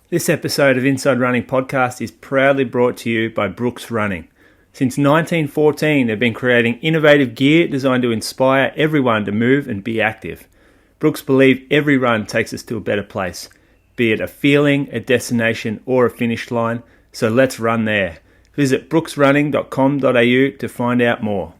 This episode of Inside Running Podcast is proudly brought to you by Brooks Running. Since 1914, they've been creating innovative gear designed to inspire everyone to move and be active. Brooks believe every run takes us to a better place, be it a feeling, a destination, or a finish line, so let's run there. Visit brooksrunning.com.au to find out more.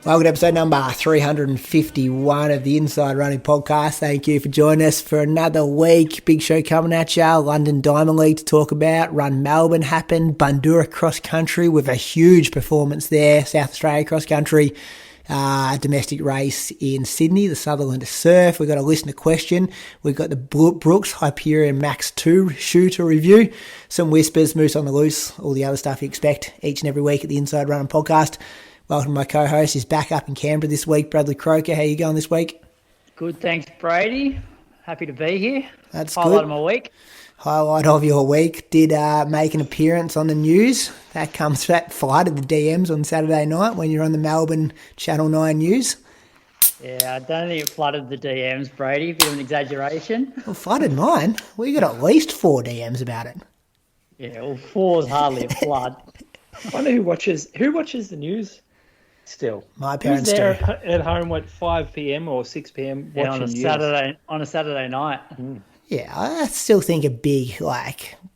Welcome to episode number 351 of the Inside Running Podcast. Thank you for joining us for another week. Big show coming at you. London Diamond League to talk about. Run Melbourne happened. Bundoora Cross Country with a huge performance there. South Australia Cross Country. Domestic race in Sydney, the Sutherland Surf. We've got a listener question. We've got the Brooks Hyperion Max 2 shoe to review. Some whispers, moose on the loose, all the other stuff you expect each and every week at the Inside Running Podcast. Welcome to my co-host. He's back up in Canberra this week. Bradley Croker, how you going this week? Good, thanks, Brady. Happy to be here. That's Highlight good. of my week. Highlight of your week. Did make an appearance on the news. That flooded the DMs on Saturday night when you're on the Melbourne Channel 9 news. Yeah, I don't think it flooded the DMs, Brady. Bit of an exaggeration. Well, flooded mine. We got at least 4 DMs about it. Yeah, well, 4 is hardly a flood. I wonder who watches the news still. My parents Who's there do. at home at 5 p.m. or 6 p.m. watching on a news? Saturday night. Yeah, I still think a big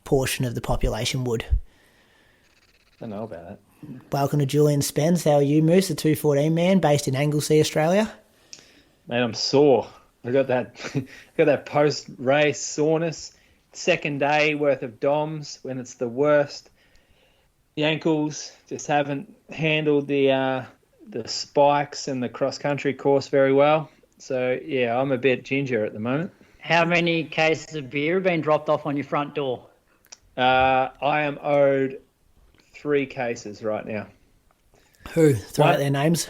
portion of the population would. I don't know about it. Welcome to Julian Spence. How are you, Moose? The 214 man based in Anglesea, Australia. Mate, I'm sore. I got that post-race soreness. Second day worth of DOMs when it's the worst. The ankles just haven't handled the spikes and the cross-country course very well. So, yeah, I'm a bit ginger at the moment. How many cases of beer have been dropped off on your front door? I am owed 3 cases right now. Who? Throw out their names.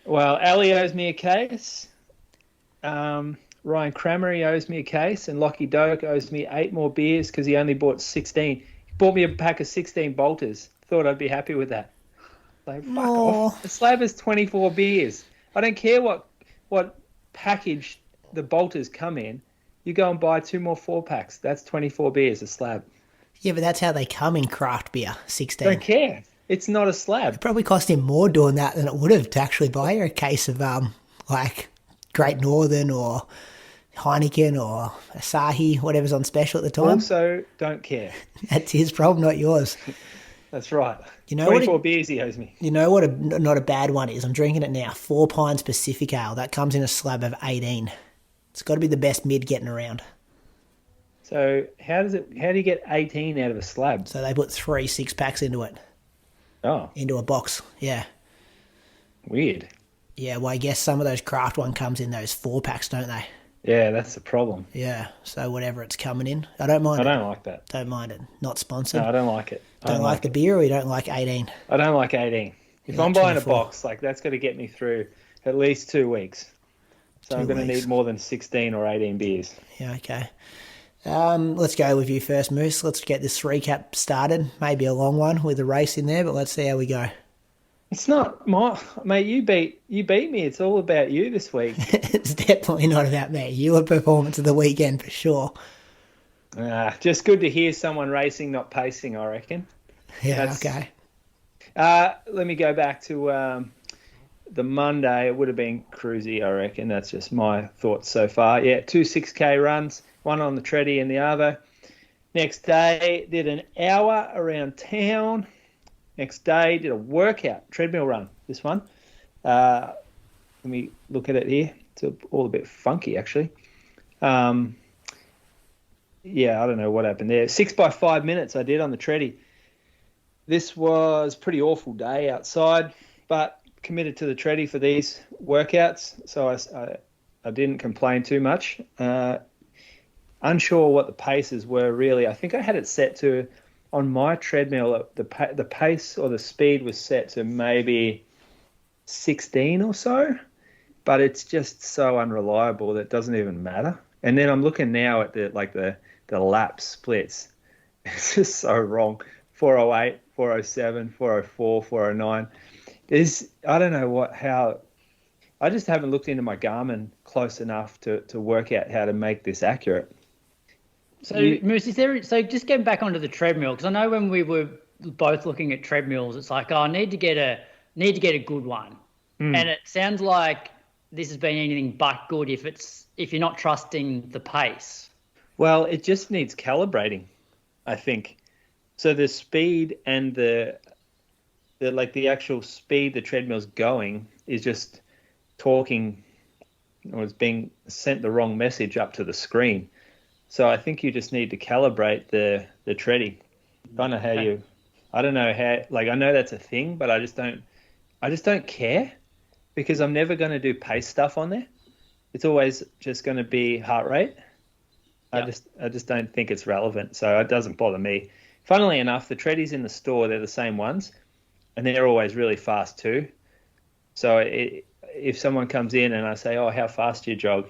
Well, Ali owes me a case. Ryan Cramery owes me a case. And Lockie Doak owes me 8 more beers because he only bought 16. He bought me a pack of 16 bolters. Thought I'd be happy with that. Like, fuck off. The slab is 24 beers. I don't care what package the bolters come in. You go and buy 2 more 4-packs. That's 24 beers a slab. Yeah, but that's how they come in craft beer, 16. Don't care. It's not a slab. It probably cost him more doing that than it would have to actually buy you a case of Great Northern or Heineken or Asahi, whatever's on special at the time. Also, don't care. That's his problem, not yours. That's right. You know 24 beers he owes me. You know what not a bad one is? I'm drinking it now. 4 Pines Pacific Ale. That comes in a slab of 18. It's got to be the best mid getting around. So how do you get 18 out of a slab? So they put 3 6-packs into it. Oh. Into a box, yeah. Weird. Yeah, well, I guess some of those craft one comes in those 4-packs, don't they? Yeah, that's the problem. Yeah, so whatever it's coming in. I don't mind it. I don't like that. Don't mind it. Not sponsored. No, I don't like it. Don't like the beer, or you don't like 18? I don't like 18. If I'm buying a box, that's got to get me through at least 2 weeks. So I'm going to need more than 16 or 18 beers. Yeah, okay. Let's go with you first, Moose. Let's get this recap started. Maybe a long one with a race in there, but let's see how we go. It's not mate. You beat me. It's all about you this week. It's definitely not about me. You were performance of the weekend for sure. Just good to hear someone racing, not pacing, I reckon. Yeah, okay. Let me go back to the Monday. It would have been cruisy, I reckon. That's just my thoughts so far. Yeah, 2 6K runs, one on the treadie and the other. Next day, did an hour around town. Next day, did a workout, treadmill run, this one. Let me look at it here. It's all a bit funky, actually. Yeah, I don't know what happened there. 6 by 5 minutes I did on the treadie. This was a pretty awful day outside, but committed to the treadie for these workouts, so I didn't complain too much. Unsure what the paces were really. I think I had it set to, on my treadmill, the pace or the speed was set to maybe 16 or so, but it's just so unreliable that it doesn't even matter. And then I'm looking now at the lap splits. It's just so wrong. 408, 407, 404, 409. I don't know how. I just haven't looked into my Garmin close enough to work out how to make this accurate. So, Moose, so just getting back onto the treadmill, because I know when we were both looking at treadmills, it's like, I need to get a good one, and it sounds like this has been anything but good if you're not trusting the pace. Well, it just needs calibrating, I think. So the speed and the actual speed the treadmill's going is just talking, or it's being sent the wrong message up to the screen. So I think you just need to calibrate the treadie. I don't know how, I know that's a thing, but I just don't care, because I'm never going to do pace stuff on there. It's always just going to be heart rate. Yep. I just don't think it's relevant, so it doesn't bother me. Funnily enough, the treadies in the store, they're the same ones, and they're always really fast too. So if someone comes in and I say, "Oh, how fast do you jog?"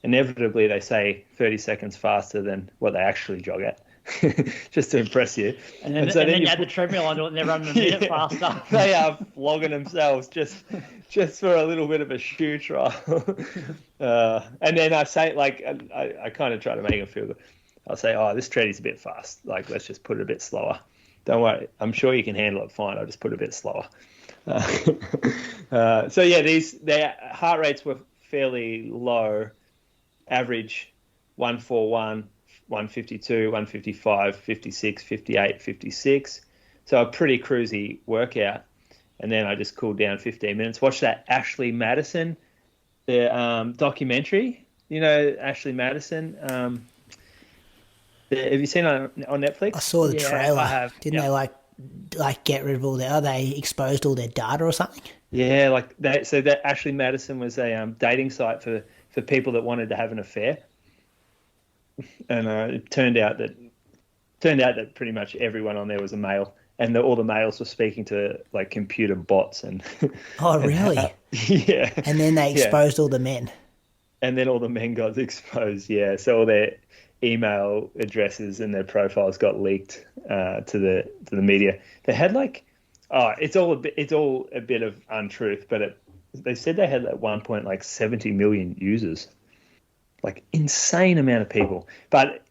inevitably they say 30 seconds faster than what they actually jog at, just to impress you. And then you add the treadmill onto it and they're running a minute faster. They are flogging themselves just for a little bit of a shoe trial. And then I say, I kind of try to make them feel good. I'll say, "Oh, this treadie's a bit fast. Let's just put it a bit slower. Don't worry. I'm sure you can handle it fine. I'll just put it a bit slower." So yeah, their heart rates were fairly low. Average 141, 152, 155, 56, 58, 56. So a pretty cruisy workout. And then I just cooled down 15 minutes. Watched that Ashley Madison, the documentary. You know Ashley Madison? Have you seen it on Netflix? I saw the trailer. I have. Didn't they get rid of they exposed all their data or something? Yeah, so that Ashley Madison was a dating site for people that wanted to have an affair, and it turned out that pretty much everyone on there was a male, and all the males were speaking to computer bots and. Oh really? Yeah. And then they exposed all the men. And then all the men got exposed. Yeah, so all their email addresses and their profiles got leaked to the media. They had it's all a bit of untruth, but they said they had at one point 70 million users, insane amount of people. But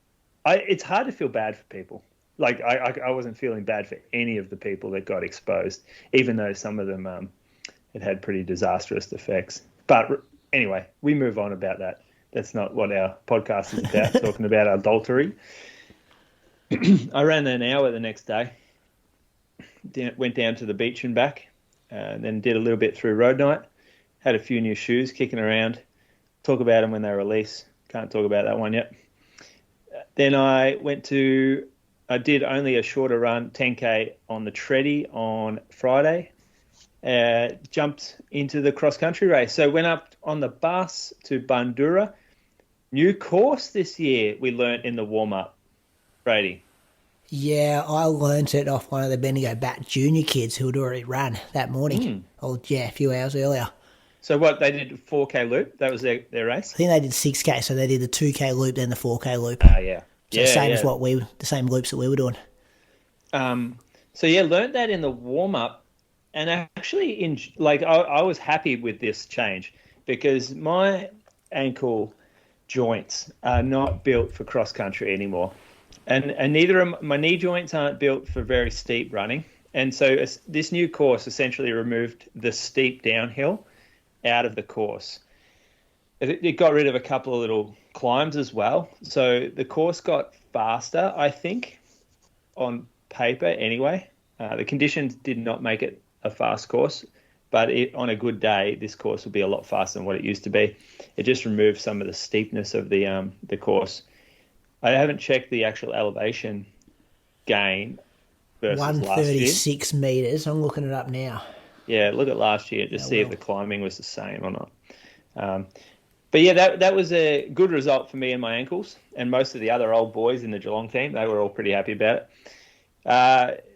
it's hard to feel bad for people. I wasn't feeling bad for any of the people that got exposed, even though some of them it had pretty disastrous effects. But anyway, we move on about that. That's not what our podcast is about, talking about adultery. I ran an hour the next day. Went down to the beach and back, and then did a little bit through road night. Had a few new shoes kicking around. Talk about them when they release. Can't talk about that one yet. Then I did only a shorter run, 10K on the treadie on Friday. Jumped into the cross-country race. So went up on the bus to Bundoora. New course this year we learnt in the warm-up, Brady. Yeah, I learnt it off one of the Bendigo Bat junior kids who had already run that morning. A few hours earlier. So what, they did a 4K loop? That was their race? I think they did 6K, so they did the 2K loop, then the 4K loop. Yeah. So as the same loops that we were doing. So yeah, learnt that in the warm-up, and actually I was happy with this change, because my ankle joints are not built for cross-country anymore. And neither of my knee joints aren't built for very steep running. And so this new course essentially removed the steep downhill out of the course. It got rid of a couple of little climbs as well. So the course got faster, I think, on paper anyway. The conditions did not make it a fast course, but on a good day, this course will be a lot faster than what it used to be. It just removed some of the steepness of the course. I haven't checked the actual elevation gain, versus last year. 136 metres. I'm looking it up now. Yeah, look at last year, just see if the climbing was the same or not. But yeah, that was a good result for me and my ankles, and most of the other old boys in the Geelong team. They were all pretty happy about it.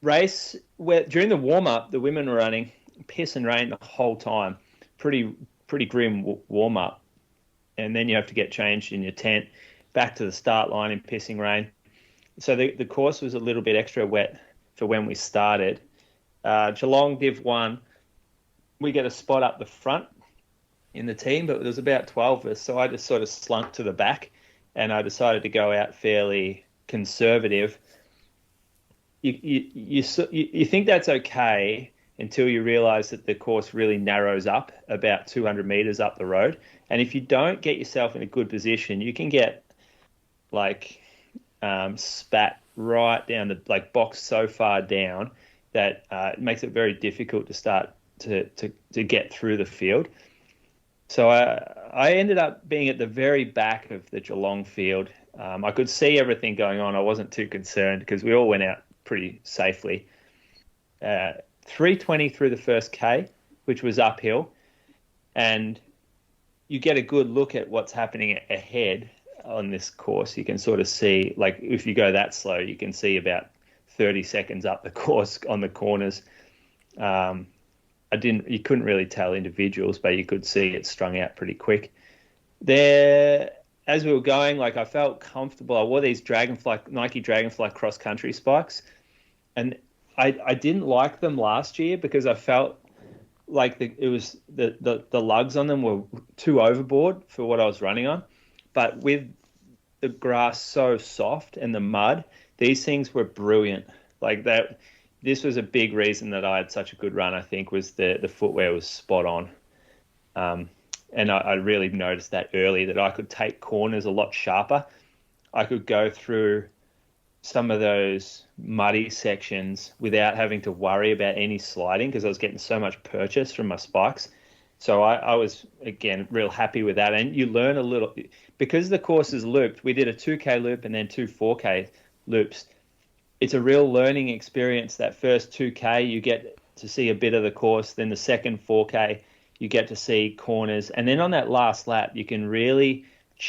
Race, during the warm-up, the women were running piss and rain the whole time. Pretty grim warm-up. And then you have to get changed in your tent, back to the start line in pissing rain. So the course was a little bit extra wet for when we started. Geelong Div 1, we get a spot up the front in the team, but there was about 12 of us, so I just sort of slunk to the back, and I decided to go out fairly conservative. You think that's okay until you realise that the course really narrows up about 200 metres up the road, and if you don't get yourself in a good position, you can get spat right down the box so far down that it makes it very difficult to start to get through the field. So I ended up being at the very back of the Geelong field. I could see everything going on. I wasn't too concerned because we all went out pretty safely. 3:20 through the first K, which was uphill, and you get a good look at what's happening ahead on this course. You can sort of see, if you go that slow, you can see about 30 seconds up the course on the corners. You couldn't really tell individuals, but you could see it strung out pretty quick. There, as we were going, I felt comfortable. I wore these Nike Dragonfly cross-country spikes, and I didn't like them last year because I felt like the lugs on them were too overboard for what I was running on. But with the grass so soft and the mud, these things were brilliant. This was a big reason that I had such a good run, I think, was the footwear was spot on. And I really noticed that early, that I could take corners a lot sharper. I could go through some of those muddy sections without having to worry about any sliding because I was getting so much purchase from my spikes. So I was, again, real happy with that. And you learn a little, because the course is looped, we did a 2K loop and then 2 4K loops. It's a real learning experience. That first 2K, you get to see a bit of the course. Then the second 4K, you get to see corners. And then on that last lap, you can really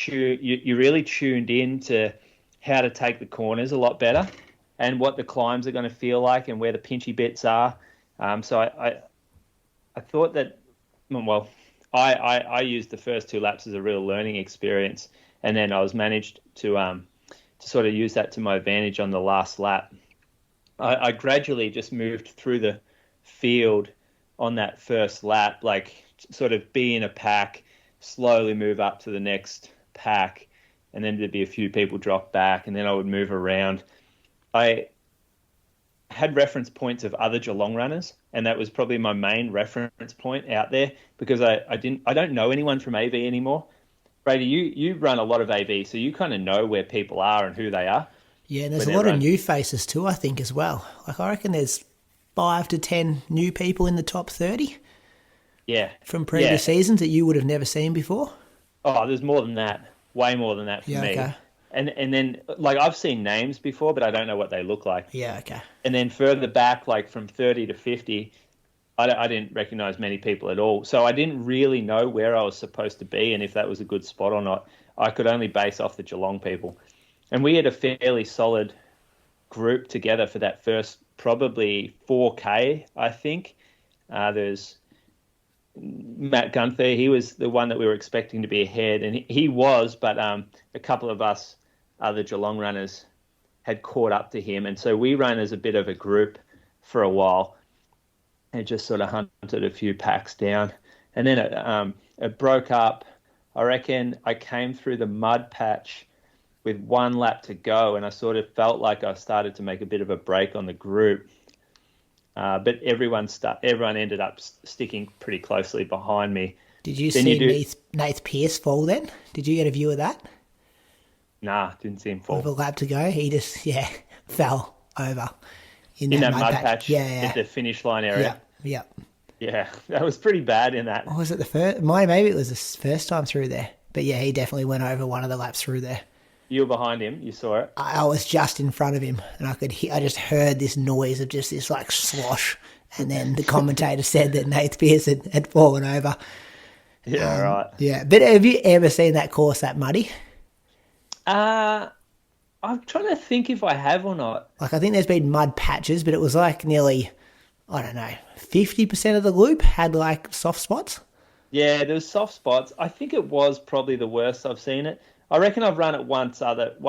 you're really tuned in to how to take the corners a lot better and what the climbs are going to feel like and where the pinchy bits are. So I thought that, I used the first 2 laps as a real learning experience. And then I was managed to sort of use that to my advantage on the last lap. I gradually just moved through the field on that first lap, sort of be in a pack, slowly move up to the next pack, and then there'd be a few people drop back, and then I would move around. I had reference points of other Geelong runners, and that was probably my main reference point out there because I don't know anyone from AV anymore. Brady, you run a lot of AV, so you kind of know where people are and who they are. Yeah, and there's a lot of new faces too, I think, as well. I reckon there's 5 to 10 new people in the top 30. Yeah. From previous seasons that you would have never seen before. Oh, there's more than that. Way more than that for me. Okay. And then, I've seen names before, but I don't know what they look like. Yeah, okay. And then further back, from 30 to 50, I didn't recognise many people at all. So I didn't really know where I was supposed to be and if that was a good spot or not. I could only base off the Geelong people. And we had a fairly solid group together for that first probably 4K, I think. There's Matt Gunther. He was the one that we were expecting to be ahead, and he was, but a couple of us other Geelong runners had caught up to him. And so we ran as a bit of a group for a while and just sort of hunted a few packs down. And then it broke up. I reckon I came through the mud patch with 1 lap to go, and I sort of felt like I started to make a bit of a break on the group. But everyone ended up sticking pretty closely behind me. Did you see Nath Pearce fall then? Did you get a view of that? Nah, didn't see him fall. With a lap to go, he just, fell over in that mud patch. At the finish line area. Yeah. Yeah, that was pretty bad in that. Or was it the first? Maybe it was the first time through there. But yeah, he definitely went over one of the laps through there. You were behind him. You saw it. I was just in front of him, and I just heard this noise of just this like slosh, and then the commentator said that Nate Pearce had fallen over. Yeah, right. Yeah, but have you ever seen that course that muddy? I'm trying to think if I have or not. Like, I think there's been mud patches, but it was like nearly, I don't know, 50% of the loop had like soft spots. Yeah, there was soft spots. I think it was probably the worst I've seen it. I reckon I've run it one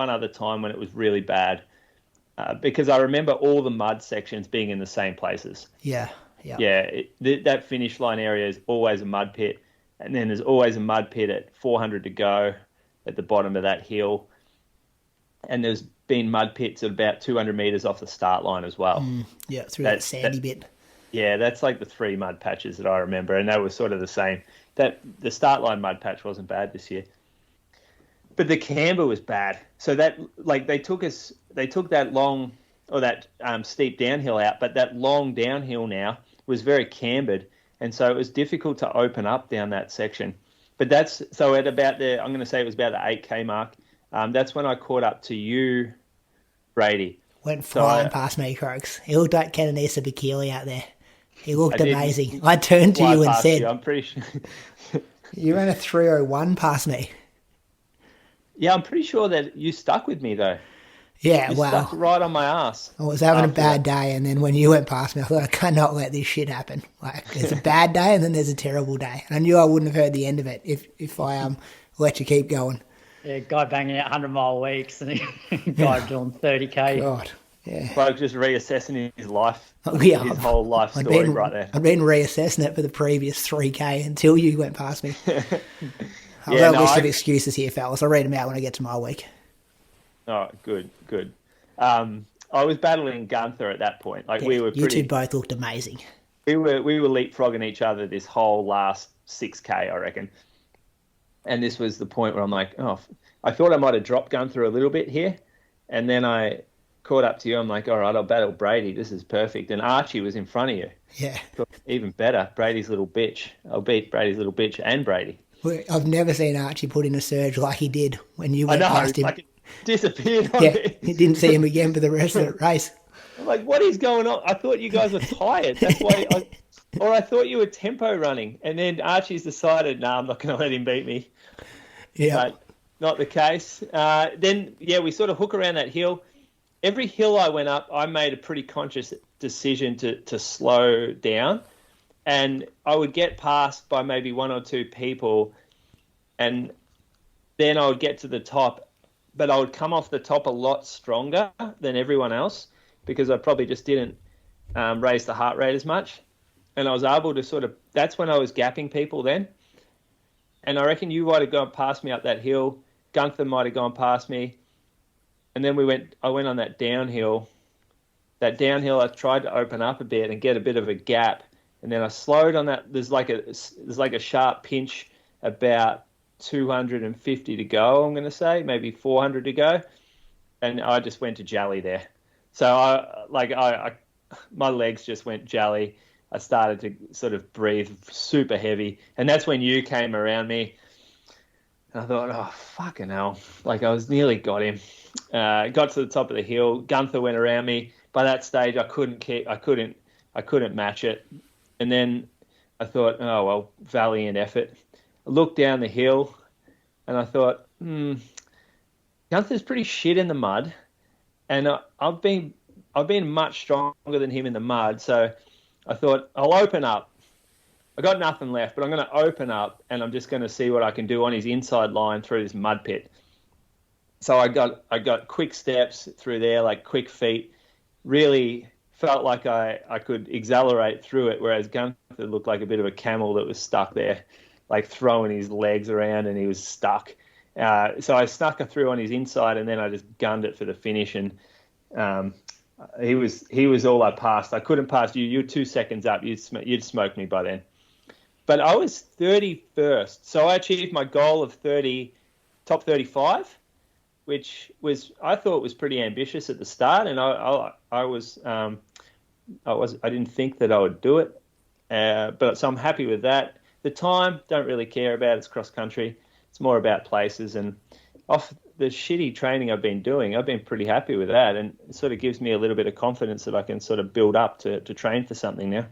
other time when it was really bad, because I remember all the mud sections being in the same places. Yeah. Yeah, that finish line area is always a mud pit, and then there's always a mud pit at 400 to go at the bottom of that hill. And there's been mud pits at about 200 metres off the start line as well. Yeah, through that sandy bit. Yeah, that's like the 3 mud patches that I remember, and they were sort of the same. That the start line mud patch wasn't bad this year, but the camber was bad. So that they took that long or that steep downhill out, but that long downhill now was very cambered, and so it was difficult to open up down that section. But that's so at about I'm going to say it was about the 8K mark. That's when I caught up to you, Brady. Went flying past me, Croaks. He looked like Kenanisa Keely out there. He looked amazing. I turned to you and said, I'm pretty sure. You ran a 3:01 past me. Yeah, I'm pretty sure that you stuck with me, though. Yeah, you stuck right on my ass. I was having a bad day, and then when you went past me, I thought, I cannot let this shit happen. Like, there's a bad day, and then there's a terrible day. And I knew I wouldn't have heard the end of it if I let you keep going. Yeah, guy banging out 100-mile weeks and guy doing 30K. God, yeah. Bloke just reassessing his life, his whole life story right there. I've been reassessing it for the previous 3K until you went past me. I've got a list of excuses here, fellas. I'll read them out when I get to my week. Oh, good. I was battling Gunther at that point. You two both looked amazing. We were leapfrogging each other this whole last 6K, I reckon. And this was the point where I'm like, I thought I might have dropped Gunther a little bit here. And then I caught up to you. I'm like, all right, I'll battle Brady. This is perfect. And Archie was in front of you. Yeah. Even better, Brady's little bitch. I'll beat Brady's little bitch and Brady. I've never seen Archie put in a surge like he did when you went past him. Like it disappeared on me. You didn't see him again for the rest of the race. I'm like, what is going on? I thought you guys were tired. That's why I thought you were tempo running. And then Archie's decided, I'm not going to let him beat me. Yeah. But not the case. Then we sort of hook around that hill. Every hill I went up, I made a pretty conscious decision to slow down. And I would get passed by maybe 1 or 2 people, and then I would get to the top. But I would come off the top a lot stronger than everyone else because I probably just didn't raise the heart rate as much. And I was able to that's when I was gapping people then. And I reckon you might have gone past me up that hill. Gunther might have gone past me. And then I went on that downhill. That downhill, I tried to open up a bit and get a bit of a gap. And then I slowed on that. There's like a sharp pinch about 250 to go, I'm going to say, maybe 400 to go. And I just went to jelly there. So my legs just went jelly. I started to sort of breathe super heavy. And that's when you came around me. And I thought, fucking hell. I was nearly got him. Got to the top of the hill. Gunther went around me. By that stage, I couldn't match it. And then I thought, valiant effort. I looked down the hill and I thought, Gunther's pretty shit in the mud. And I've been much stronger than him in the mud. So I thought, I'll open up. I got nothing left, but I'm going to open up and I'm just going to see what I can do on his inside line through this mud pit. So I got quick steps through there, like quick feet. Really felt like I could accelerate through it, whereas Gunther looked like a bit of a camel that was stuck there, like throwing his legs around and he was stuck. So I snuck through on his inside and then I just gunned it for the finish. And he was all I passed. I couldn't pass you. You were 2 seconds up. You'd smoked me by then. But I was 31st. So I achieved my goal of top 35, which I thought was pretty ambitious at the start. And I didn't think that I would do it. So I'm happy with that. The time, don't really care about. It's cross country. It's more about places. And off the shitty training I've been doing, I've been pretty happy with that, and it sort of gives me a little bit of confidence that I can sort of build up to train for something now.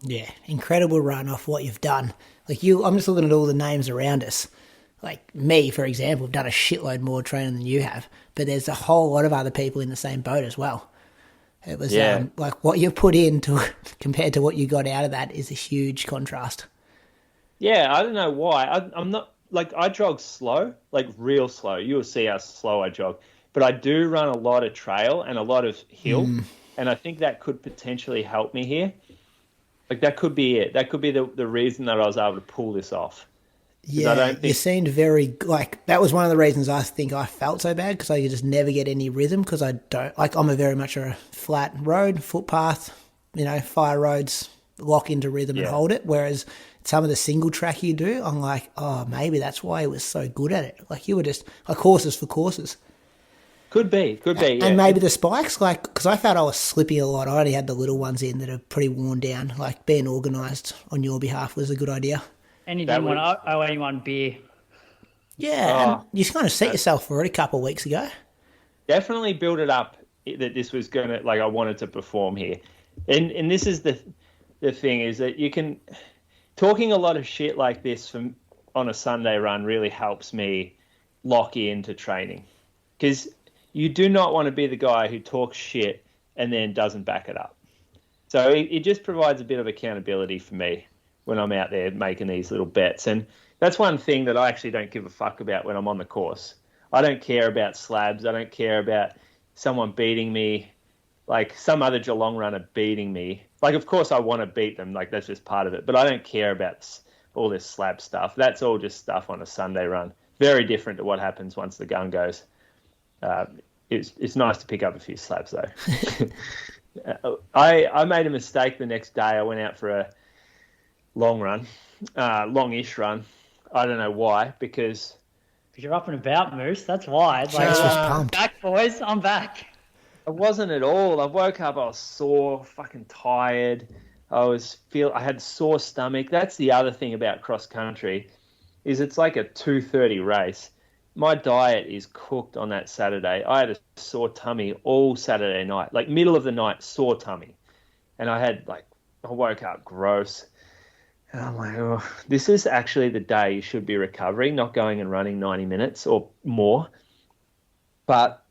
Yeah, incredible run off what you've done. Like I'm just looking at all the names around us. Like me, for example, have done a shitload more training than you have, but there's a whole lot of other people in the same boat as well. It was like what you put in compared to what you got out of that is a huge contrast. Yeah, I don't know why. I'm not, like, I jog slow, like real slow. You will see how slow I jog. But I do run a lot of trail and a lot of hill, and I think that could potentially help me here. Like, that could be it. That could be the reason that I was able to pull this off. Yeah, you seemed very, like, that was one of the reasons I think I felt so bad, because I just never get any rhythm, because I don't, like, I'm very much a flat road, footpath, fire roads, lock into rhythm and hold it, whereas some of the single track you do, I'm like, oh, maybe that's why he was so good at it. Like, you were just, like, horses for courses. Could be, yeah. And maybe the spikes, like, because I felt I was slipping a lot. I only had the little ones in that are pretty worn down. Like, being organised on your behalf was a good idea. And you didn't want to owe anyone beer. Yeah, and you kind of set yourself for it a couple of weeks ago. Definitely build it up that this was going to, like, I wanted to perform here. And this is the thing, is that you can, talking a lot of shit like this on a Sunday run really helps me lock into training. Because you do not want to be the guy who talks shit and then doesn't back it up. So it just provides a bit of accountability for me when I'm out there making these little bets. And that's one thing that I actually don't give a fuck about when I'm on the course. I don't care about slabs. I don't care about someone beating me, like some other Geelong runner beating me. Like, of course I want to beat them. Like, that's just part of it. But I don't care about all this slab stuff. That's all just stuff on a Sunday run. Very different to what happens once the gun goes. It's nice to pick up a few slabs, though. I made a mistake the next day. I went out for a long run, longish run. I don't know why, because you're up and about, Moose. That's why. It's like, back, boys. I'm back. I wasn't at all. I woke up, I was sore, fucking tired. I had sore stomach. That's the other thing about cross country, is it's like a 2:30 race. My diet is cooked on that Saturday. I had a sore tummy all Saturday night, like middle of the night, sore tummy. And I woke up gross. And I'm like, oh, this is actually the day you should be recovering, not going and running 90 minutes or more. But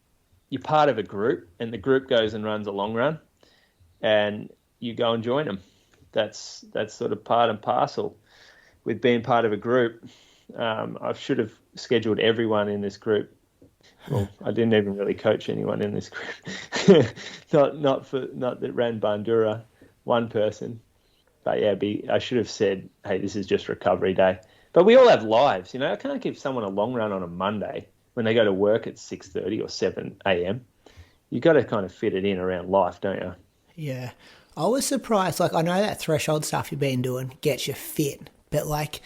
you're part of a group, and the group goes and runs a long run, and you go and join them. That's sort of part and parcel with being part of a group. I should have scheduled everyone in this group. Well, I didn't even really coach anyone in this group. not that ran Bundoora, one person. But yeah, I should have said, hey, this is just recovery day. But we all have lives, I can't give someone a long run on a Monday when they go to work at 6:30 or 7 a.m. You got to kind of fit it in around life, don't you? Yeah. I was surprised. Like, I know that threshold stuff you've been doing gets you fit, but like,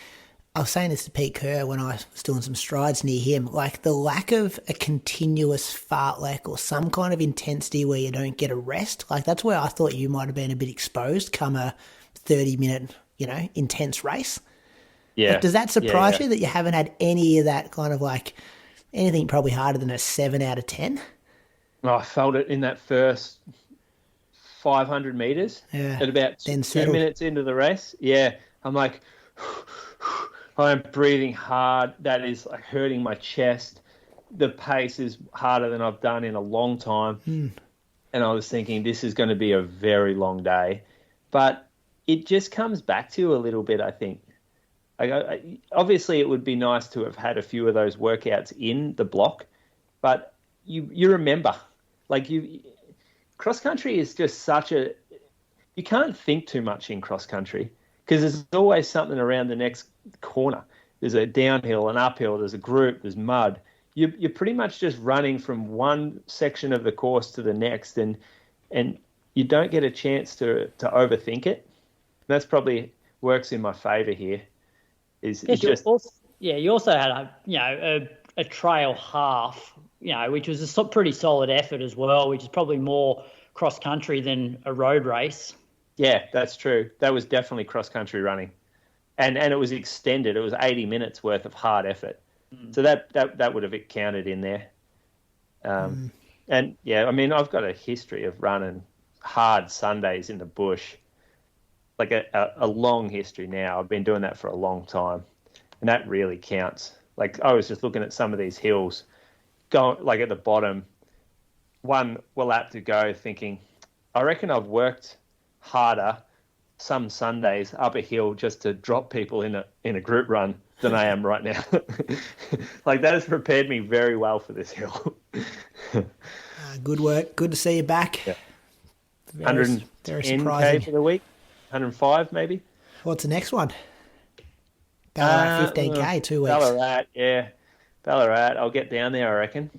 I was saying this to Pete Kerr when I was doing some strides near him, like the lack of a continuous fartlek or some kind of intensity where you don't get a rest, like that's where I thought you might have been a bit exposed come a 30-minute, intense race. Yeah. Like, does that surprise you that you haven't had any of that kind of like anything probably harder than a 7 out of 10? Oh, I felt it in that first 500 metres at about 2 minutes into the race. Yeah. I'm like, I'm breathing hard. That is like hurting my chest. The pace is harder than I've done in a long time. And I was thinking this is going to be a very long day. But it just comes back to you a little bit, I think. Obviously, it would be nice to have had a few of those workouts in the block. But you remember. Like, cross country is just you can't think too much in cross country, because there's always something around the next corner. There's a downhill, an uphill, there's a group, there's mud. You're pretty much just running from one section of the course to the next, and you don't get a chance to overthink it. That's probably works in my favour here. You also had a trail half, which was a pretty solid effort as well, which is probably more cross country than a road race. Yeah, that's true. That was definitely cross country running. And it was extended. It was 80 minutes worth of hard effort. So that would have counted in there. And yeah, I mean, I've got a history of running hard Sundays in the bush, like a long history now. I've been doing that for a long time, and that really counts. Like, I was just looking at some of these hills, going like at the bottom, one lap to go, thinking, I reckon I've worked harder some Sundays up a hill just to drop people in a group run than I am right now. Like, that has prepared me very well for this hill. Good work. Good to see you back. Yeah. Very 110K for the week. 105 maybe. What's the next one? Ballarat 15K, 2 weeks. Ballarat, yeah. Ballarat, I'll get down there, I reckon.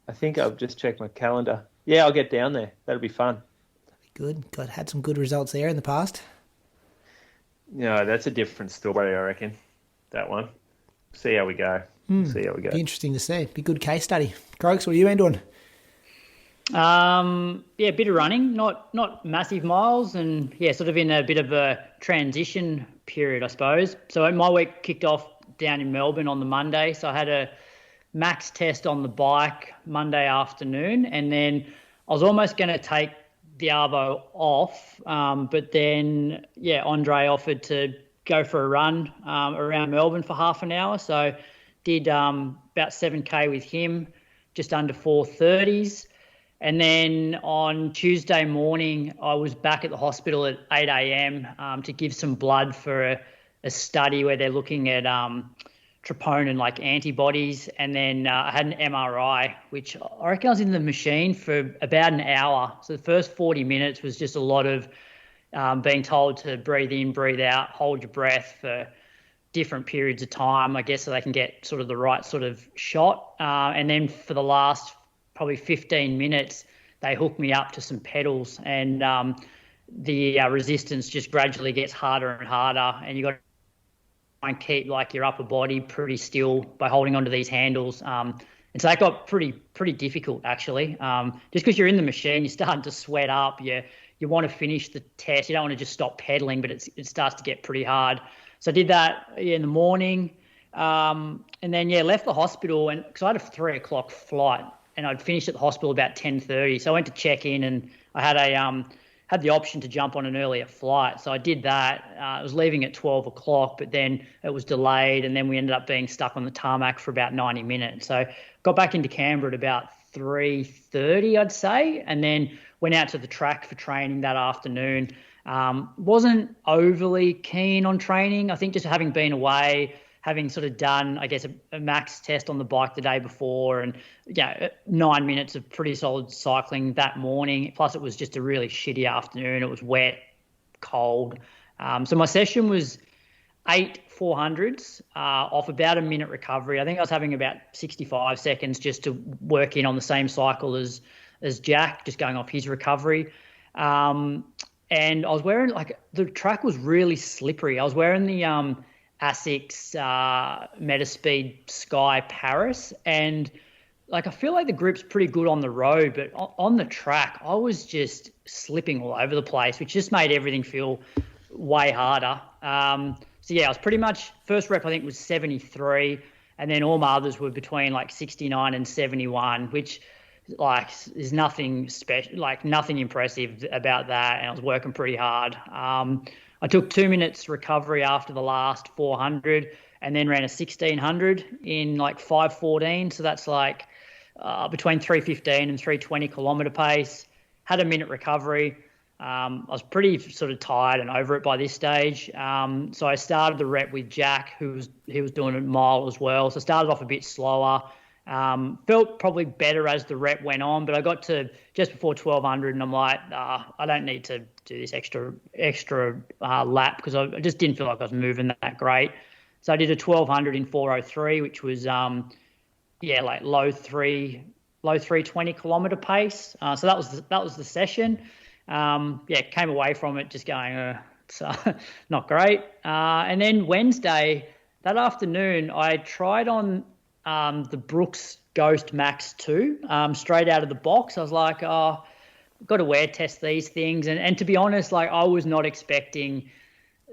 I think I've just checked my calendar. Yeah, I'll get down there. That'll be fun. Good. Had some good results there in the past. No, that's a different story, I reckon. That one. See how we go. See how we go. Be interesting to see. Be a good case study. Croaks, what are you doing? Yeah, a bit of running, not massive miles, and yeah, sort of in a bit of a transition period, I suppose. So my week kicked off down in Melbourne on the Monday. So I had a max test on the bike Monday afternoon, and then I was almost going to take the Arvo off, but then Andre offered to go for a run around Melbourne for half an hour. So did about 7K with him, just under 4:30s. And then on Tuesday morning, I was back at the hospital at 8 a.m. To give some blood for a study where they're looking at troponin, like antibodies. And then I had an MRI, which I reckon I was in the machine for about an hour. So the first 40 minutes was just a lot of being told to breathe in, breathe out, hold your breath for different periods of time, I guess, so they can get sort of the right sort of shot. And then for the last probably 15 minutes, they hooked me up to some pedals, and the resistance just gradually gets harder and harder, and you got to try and keep like your upper body pretty still by holding onto these handles. And so that got pretty difficult, actually. Just because you're in the machine, you're starting to sweat up. You want to finish the test. You don't want to just stop pedaling, but it starts to get pretty hard. So I did that in the morning, and then left the hospital, and because I had a 3 o'clock flight, and I'd finished at the hospital about 10:30. So I went to check in, and I had the option to jump on an earlier flight. So I did that. I was leaving at 12 o'clock, but then it was delayed, and then we ended up being stuck on the tarmac for about 90 minutes. So got back into Canberra at about 3:30, I'd say, and then went out to the track for training that afternoon. Wasn't overly keen on training. I think just having been away, having sort of done, I guess, a max test on the bike the day before, and 9 minutes of pretty solid cycling that morning. Plus it was just a really shitty afternoon. It was wet, cold. So my session was 8 400s off about a minute recovery. I think I was having about 65 seconds just to work in on the same cycle as Jack, just going off his recovery. And I was wearing, like, the track was really slippery. I was wearing the ASICS Metaspeed Sky Paris, and like I feel like the grip's pretty good on the road, but on the track I was just slipping all over the place, which just made everything feel way harder. So I was pretty much, first rep I think was 73, and then all my others were between like 69 and 71, which like is nothing special, like nothing impressive about that, and I was working pretty hard. I took 2 minutes recovery after the last 400, and then ran a 1600 in like 5:14. So that's like between 3:15 and 3:20 kilometre pace. Had a minute recovery. I was pretty sort of tired and over it by this stage. So I started the rep with Jack, he was doing a mile as well. So I started off a bit slower. Felt probably better as the rep went on, but I got to just before 1200 and I'm like, I don't need to do this extra lap, because I just didn't feel like I was moving that great. So I did a 1200 in 4:03, which was like low 320 kilometre pace. So that was the session. Came away from it just going, it's not great. And then Wednesday, that afternoon, I tried on the Brooks Ghost Max 2 straight out of the box. I was like, got to wear test these things. And to be honest, like I was not expecting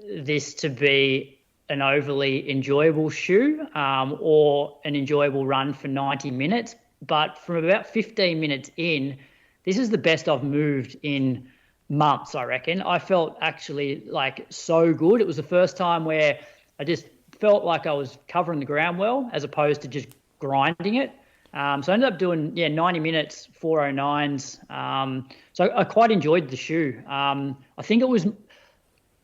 this to be an overly enjoyable shoe or an enjoyable run for 90 minutes. But from about 15 minutes in, this is the best I've moved in months, I reckon. I felt actually like so good. It was the first time where I just felt like I was covering the ground well as opposed to just grinding it. So I ended up doing, 90 minutes, 4:09s. So I quite enjoyed the shoe. I think it was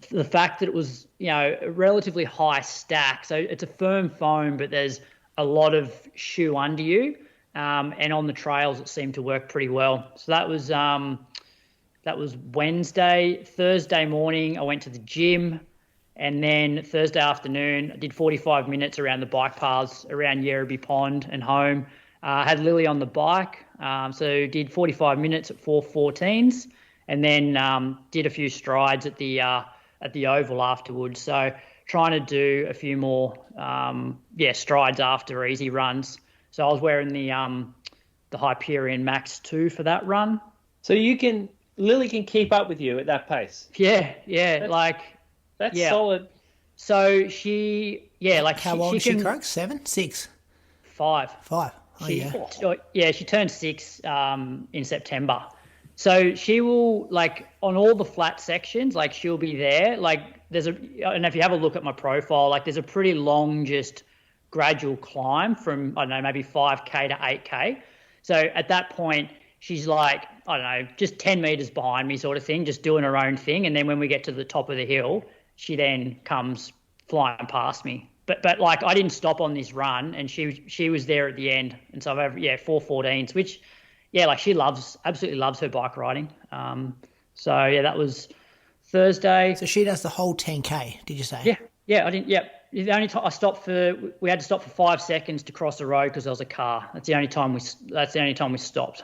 the fact that it was, a relatively high stack. So it's a firm foam, but there's a lot of shoe under you. And on the trails, it seemed to work pretty well. So that was Wednesday. Thursday morning, I went to the gym. And then Thursday afternoon, I did 45 minutes around the bike paths around Yerriby Pond and home. Had Lily on the bike, so did 45 minutes at 4:14s, and then did a few strides at the oval afterwards. So trying to do a few more strides after easy runs. So I was wearing the Hyperion Max 2 for that run. So Lily can keep up with you at that pace. Yeah, that's solid. So she, how old is she, Croak? 7, 6, 5. 5. She turned 6 in September. So she will, on all the flat sections, she'll be there. I don't know if you have a look at my profile, there's a pretty long, just gradual climb from, I don't know, maybe 5K to 8K. So at that point, she's just 10 metres behind me sort of thing, just doing her own thing. And then when we get to the top of the hill, she then comes flying past me. But I didn't stop on this run, and she was there at the end, and so I've 4:14s, which she absolutely loves her bike riding. That was Thursday. So she does the whole 10K, did you say? Yeah, I didn't. Yeah, the only time I stopped we had to stop for 5 seconds to cross the road because there was a car. That's the only time we stopped.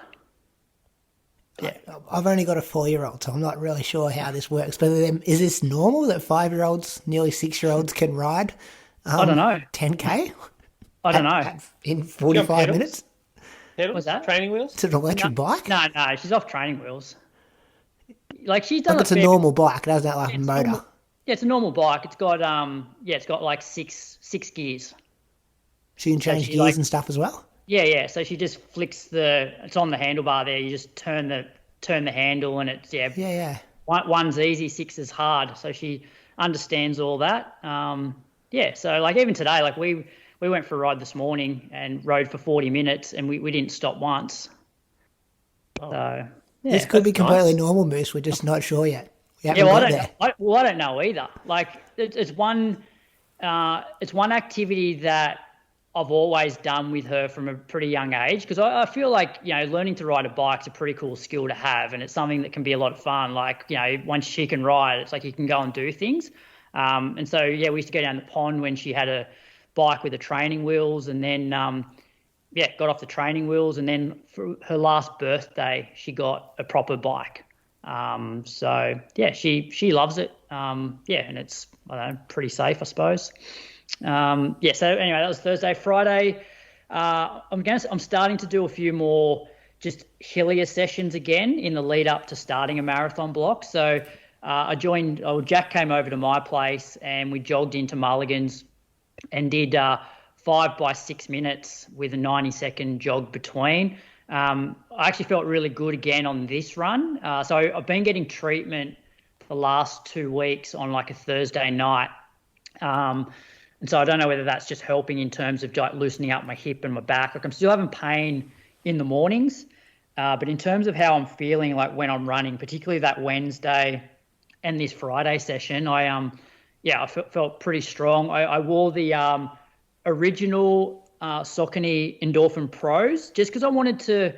Yeah, I've only got a 4-year-old, so I'm not really sure how this works. But is this normal that 5-year-olds, nearly 6-year-olds can ride? I don't know. 10K? I don't know. In 45 minutes? Pedals? What's that? Training wheels? It's an electric bike? No, she's off training wheels. She's done. It's a normal bike. It doesn't have a motor. It's a normal bike. It's got six gears. She can change gears and stuff as well? Yeah. So she just flicks it's on the handlebar there. You just turn the handle, and it's Yeah. One's easy, 6 is hard. So she understands all that. So even today, we went for a ride this morning and rode for 40 minutes, and we didn't stop once. Oh. So this could be completely normal, Moose. We're just not sure yet. I don't know either. It's one activity that I've always done with her from a pretty young age, because I feel learning to ride a bike is a pretty cool skill to have, and it's something that can be a lot of fun. Once she can ride, it's you can go and do things. And so, we used to go down the pond when she had a bike with the training wheels, and then, got off the training wheels. And then for her last birthday, she got a proper bike. She loves it. And it's, pretty safe, I suppose. So anyway, that was Thursday. Friday, I'm starting to do a few more just hillier sessions again in the lead up to starting a marathon block. So Jack came over to my place, and we jogged into Mulligan's and did 5 by 6 minutes with a 90-second jog between. I actually felt really good again on this run. So I've been getting treatment the last 2 weeks on a Thursday night. And so I don't know whether that's just helping in terms of loosening up my hip and my back. I'm still having pain in the mornings, but in terms of how I'm feeling when I'm running, particularly that Wednesday and this Friday session, I felt pretty strong. I wore the original Saucony Endorphin Pros just because I wanted to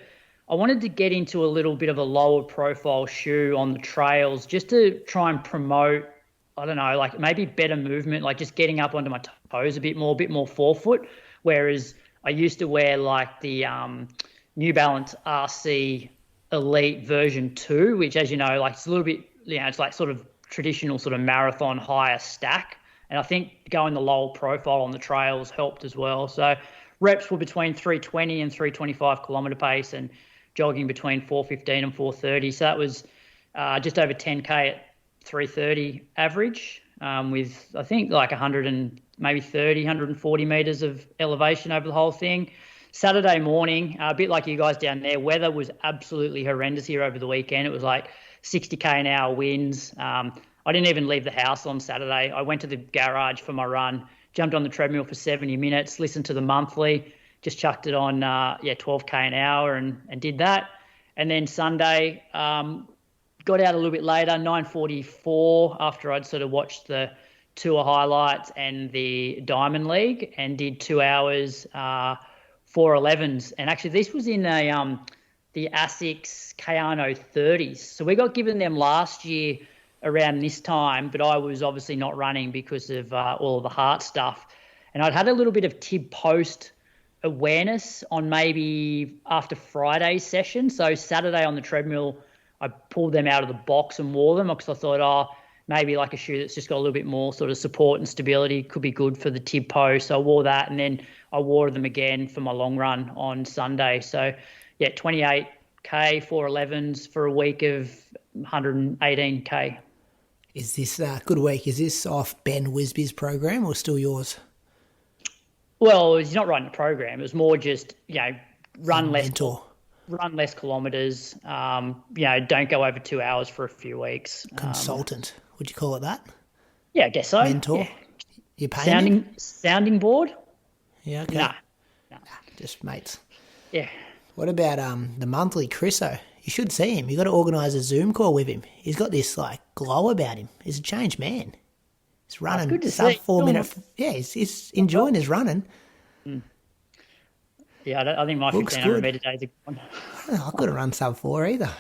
get into a little bit of a lower profile shoe on the trails, just to try and promote, I don't know, maybe better movement, just getting up onto my toes a bit more forefoot. Whereas I used to wear the New Balance RC Elite version 2, which, as you know, it's a little bit, it's sort of traditional sort of marathon higher stack. And I think going the lower profile on the trails helped as well. So reps were between 320 and 325 kilometre pace, and jogging between 4:15 and 4:30. So that was just over 10K at 3:30 average. with, I think, like 100 and maybe 30, 140 metres of elevation over the whole thing. Saturday morning, a bit like you guys down there, weather was absolutely horrendous here over the weekend. It was like 60k an hour winds. I didn't even leave the house on Saturday. I went to the garage for my run, jumped on the treadmill for 70 minutes, listened to the monthly, just chucked it on 12k an hour and did that. And then Sunday, got out a little bit later, 9:44, after I'd sort of watched the tour highlights and the Diamond League, and did 2 hours 4:11s. And actually this was in the ASICS Kayano 30s. So we got given them last year around this time, but I was obviously not running because of all of the heart stuff. And I'd had a little bit of tib post awareness on maybe after Friday's session. So Saturday on the treadmill, I pulled them out of the box and wore them because I thought, maybe like a shoe that's just got a little bit more sort of support and stability could be good for the tib post. So I wore that, and then I wore them again for my long run on Sunday. So, 28k, 4:11s for a week of 118k. Is this a good week? Is this off Ben Wisby's program or still yours? Well, he's not running the program. It was more just, run less. Mentor. Run less kilometres, don't go over 2 hours for a few weeks. Consultant, would you call it that? Yeah, I guess so. Mentor? Yeah. You're paying him? Sounding board? Yeah, okay. Nah. Just mates. Yeah. What about the monthly Chriso? You should see him. You got to organise a Zoom call with him. He's got this glow about him. He's a changed man. He's running good to sub see. 4 minute. Yeah, he's enjoying his running. Yeah, I think my Looks 1,500 good. metre days are gone. I couldn't run sub 4 either.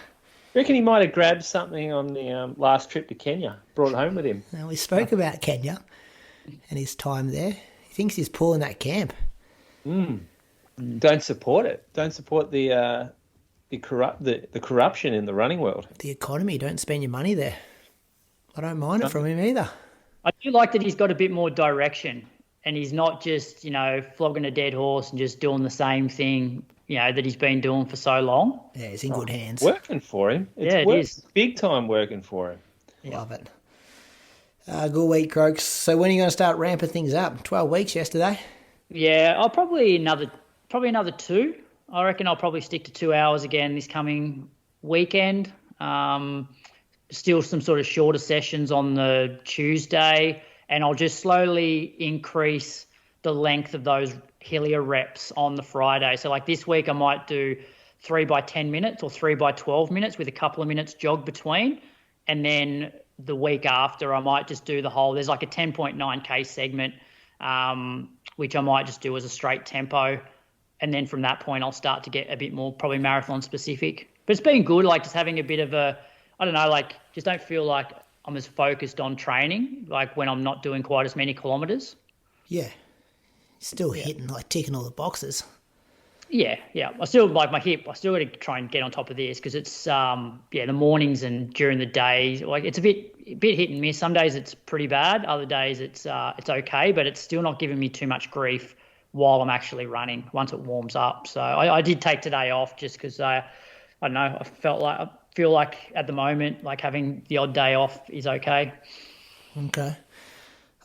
Reckon he might have grabbed something on the last trip to Kenya, brought it home with him. Now, we spoke about Kenya and his time there. He thinks he's pulling that camp. Don't support it. Don't support the corruption in the running world. The economy, don't spend your money there. I don't mind it from him either. I do like that he's got a bit more direction, and he's not just, flogging a dead horse and just doing the same thing, that he's been doing for so long. Yeah, he's in good hands. Working for him. It is. Big time working for him. Love it. Good week, Croaks. So when are you going to start ramping things up? 12 weeks yesterday. Yeah, I'll probably another 2. I reckon I'll probably stick to 2 hours again this coming weekend. Still some sort of shorter sessions on the Tuesday, and I'll just slowly increase the length of those hillier reps on the Friday. So like this week I might do 3 by 10 minutes or 3 by 12 minutes with a couple of minutes jog between. And then the week after I might just do the whole, there's like a 10.9k segment, which I might just do as a straight tempo. And then from that point I'll start to get a bit more probably marathon specific. But it's been good, like just having a bit of a, I don't know, like just don't feel like I'm as focused on training, like when I'm not doing quite as many kilometres. Yeah. Still hitting, ticking all the boxes. Yeah. I still like my hip. I still got to try and get on top of this because it's the mornings and during the day, like it's a bit hit and miss. Some days it's pretty bad. Other days it's okay, but it's still not giving me too much grief while I'm actually running once it warms up. So I did take today off just because I don't know. I feel like at the moment like having the odd day off is okay. Okay.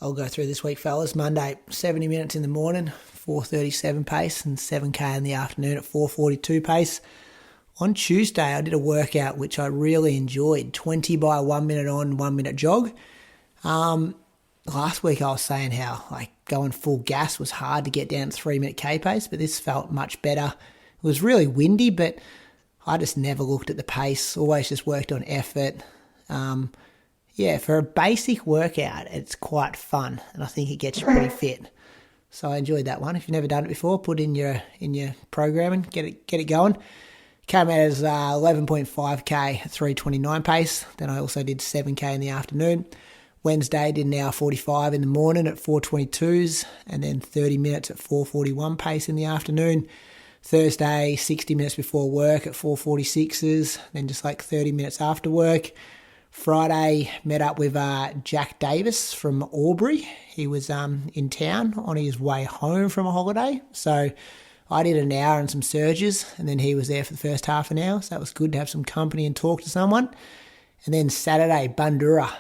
I'll go through this week, fellas. Monday, 70 minutes in the morning, 4:37 pace, and 7k in the afternoon at 4:42 pace. On Tuesday, I did a workout which I really enjoyed, 20 by 1 minute on, 1 minute jog. Last week I was saying how going full gas was hard to get down to 3 minute K pace, but this felt much better. It was really windy, but I just never looked at the pace, always just worked on effort. For a basic workout, it's quite fun, and I think it gets you pretty fit. So I enjoyed that one. If you've never done it before, put in your programming, get it going. Came out as 11.5k at 3:29 pace. Then I also did 7k in the afternoon. Wednesday did an hour 45 in the morning at 4:22s, and then 30 minutes at 4:41 pace in the afternoon. Thursday, 60 minutes before work at 4:46s, then just 30 minutes after work. Friday, met up with Jack Davis from Albury. He was in town on his way home from a holiday. So I did an hour and some surges, and then he was there for the first half an hour. So that was good to have some company and talk to someone. And then Saturday, Bundoora.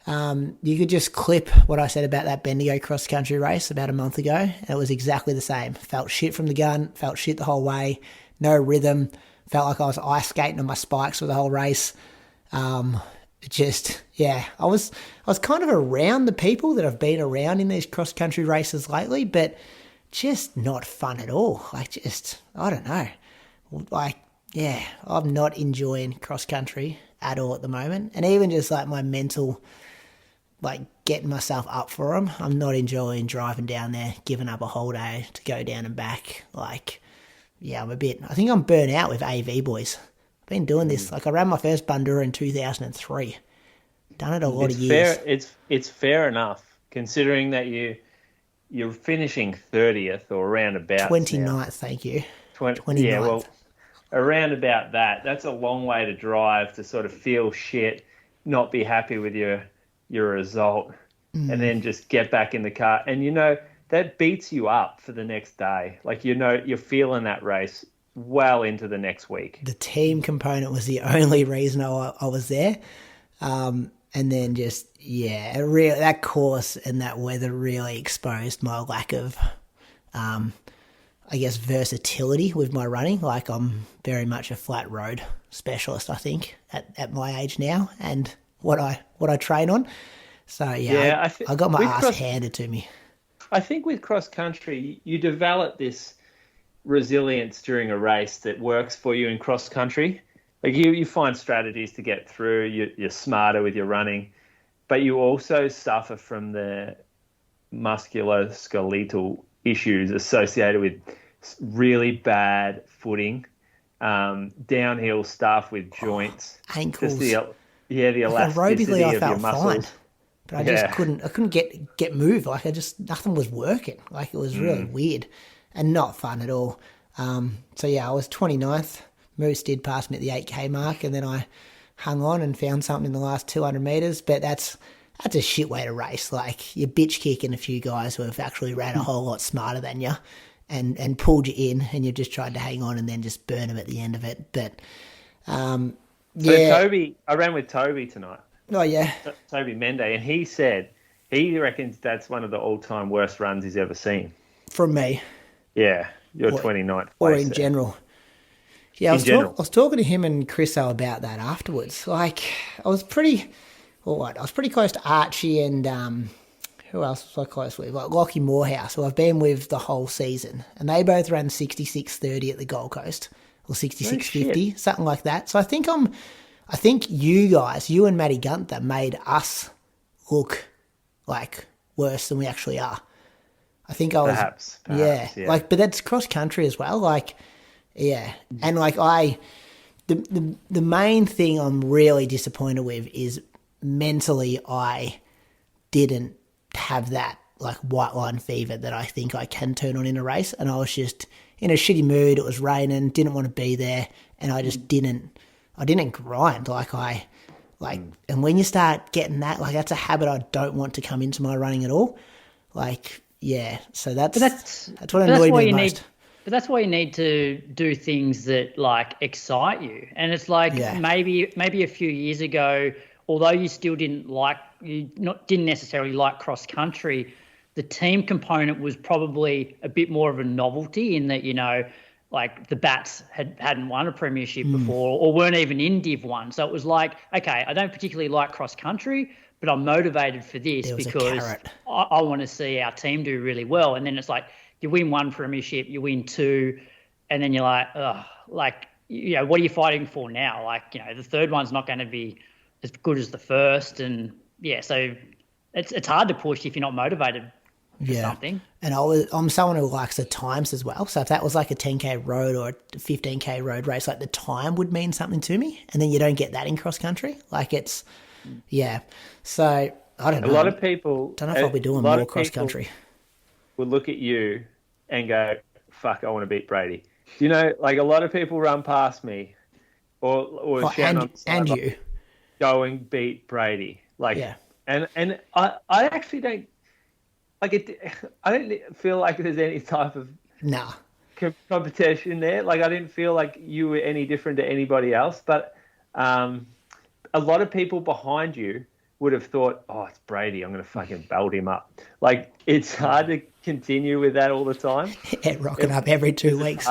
You could just clip what I said about that Bendigo cross-country race about a month ago, and it was exactly the same. Felt shit from the gun, felt shit the whole way, no rhythm, felt like I was ice skating on my spikes for the whole race. I was kind of around the people that I've been around in these cross-country races lately, but just not fun at all. I don't know. I'm not enjoying cross-country at all at the moment. And even just like my mental, like getting myself up for them, I'm not enjoying driving down there, giving up a whole day to go down and back. I think I'm burnt out with AV boys. I've been doing this. Like I ran my first Bundoora in 2003. Done it a lot of years. It's fair enough, considering that you're finishing 30th or around about 29th, thank you. 29th. Yeah, well, around about that. That's a long way to drive to sort of feel shit, not be happy with your result, and then just get back in the car. And that beats you up for the next day. Like you're feeling that race well into the next week. The team component was the only reason I was there. And then that course and that weather really exposed my lack of, versatility with my running. Like I'm very much a flat road specialist, I think, at my age now, and what I train on. So I got my ass handed to me. I think with cross country, you develop this resilience during a race that works for you in cross country. Like you find strategies to get through, you're smarter with your running, but you also suffer from the musculoskeletal issues associated with really bad footing, downhill stuff with joints, ankles. The elasticity of your muscles. Fine, but I just couldn't get moved. Like nothing was working. Like it was really weird and not fun at all. I was 29th. Moose did pass me at the 8K mark, and then I hung on and found something in the last 200 metres. But that's a shit way to race. Like you're bitch kicking a few guys who have actually ran a whole lot smarter than you, and pulled you in, and you've just tried to hang on and then just burn them at the end of it. But Toby, I ran with Toby tonight. Oh yeah, Toby Mende, and he said he reckons that's one of the all-time worst runs he's ever seen. From me. Yeah, you're 29th. Or in general. Yeah, I was talking to him and Chriso about that afterwards. Like, I was pretty close to Archie and who else was I close with? Like Lockie Morehouse, who I've been with the whole season, and they both ran 66:30 at the Gold Coast, or 66:50, something like that. So I think you guys, you and Matty Gunther, made us look like worse than we actually are. I think I was perhaps. Like, but that's cross country as well. Like. Yeah, and like the main thing I'm really disappointed with is mentally I didn't have that like white line fever that I think I can turn on in a race, and I was just in a shitty mood. It was raining, didn't want to be there, and I just didn't grind and when you start getting that, like that's a habit I don't want to come into my running at all. Like so that's what annoyed me the most. But that's why you need to do things that like excite you. And it's like maybe a few years ago, although you still didn't necessarily like cross country, the team component was probably a bit more of a novelty in that, like the Bats hadn't won a premiership before or weren't even in Div 1. So it was like, okay, I don't particularly like cross country, but I'm motivated for this because I want to see our team do really well. And then it's like, you win one premiership, you win two, and then you're like, ugh, like, what are you fighting for now? Like, the third one's not going to be as good as the first. And so it's hard to push if you're not motivated for something. And I'm someone who likes the times as well. So if that was like a 10K road or a 15K road race, like the time would mean something to me. And then you don't get that in cross country. Like it's, So I don't know. A lot of people. Don't know if I'll be doing more cross country. Would look at you and go, fuck, I want to beat Brady. Like a lot of people run past me or and you go and beat Brady. Like, and I actually don't like it. I don't feel like there's any type of competition there. Like I didn't feel like you were any different to anybody else, but a lot of people behind you would have thought, oh, it's Brady, I'm going to fucking belt him up. Like, it's hard to continue with that all the time. Yeah, rocking up every 2 weeks.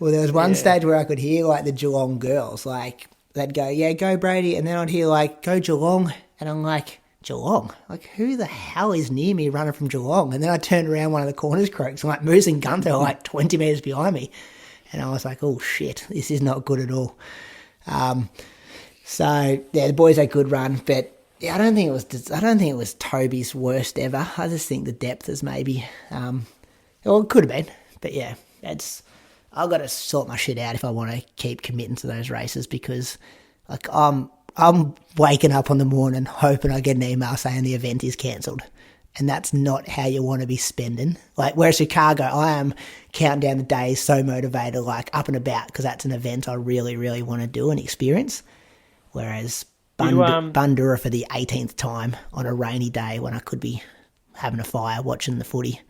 Well, there was one stage where I could hear, like, the Geelong girls, like, they'd go, yeah, go Brady, and then I'd hear, like, go Geelong, and I'm like, Geelong? Like, who the hell is near me running from Geelong? And then I turned around one of the corners croaks, and, like, Moose and Gunther were, like, 20 metres behind me. And I was like, oh, shit, this is not good at all. So, yeah, the boys had a good run, but yeah, I don't think it was Toby's worst ever. I just think the depth is maybe, well, it could have been, but yeah, I've got to sort my shit out if I want to keep committing to those races, because like I'm waking up on the morning hoping I get an email saying the event is cancelled, and that's not how you want to be spending. Like, whereas Chicago, I am counting down the days, so motivated, like up and about, because that's an event I really, really want to do and experience. Whereas Bundoora for the 18th time on a rainy day when I could be having a fire watching the footy.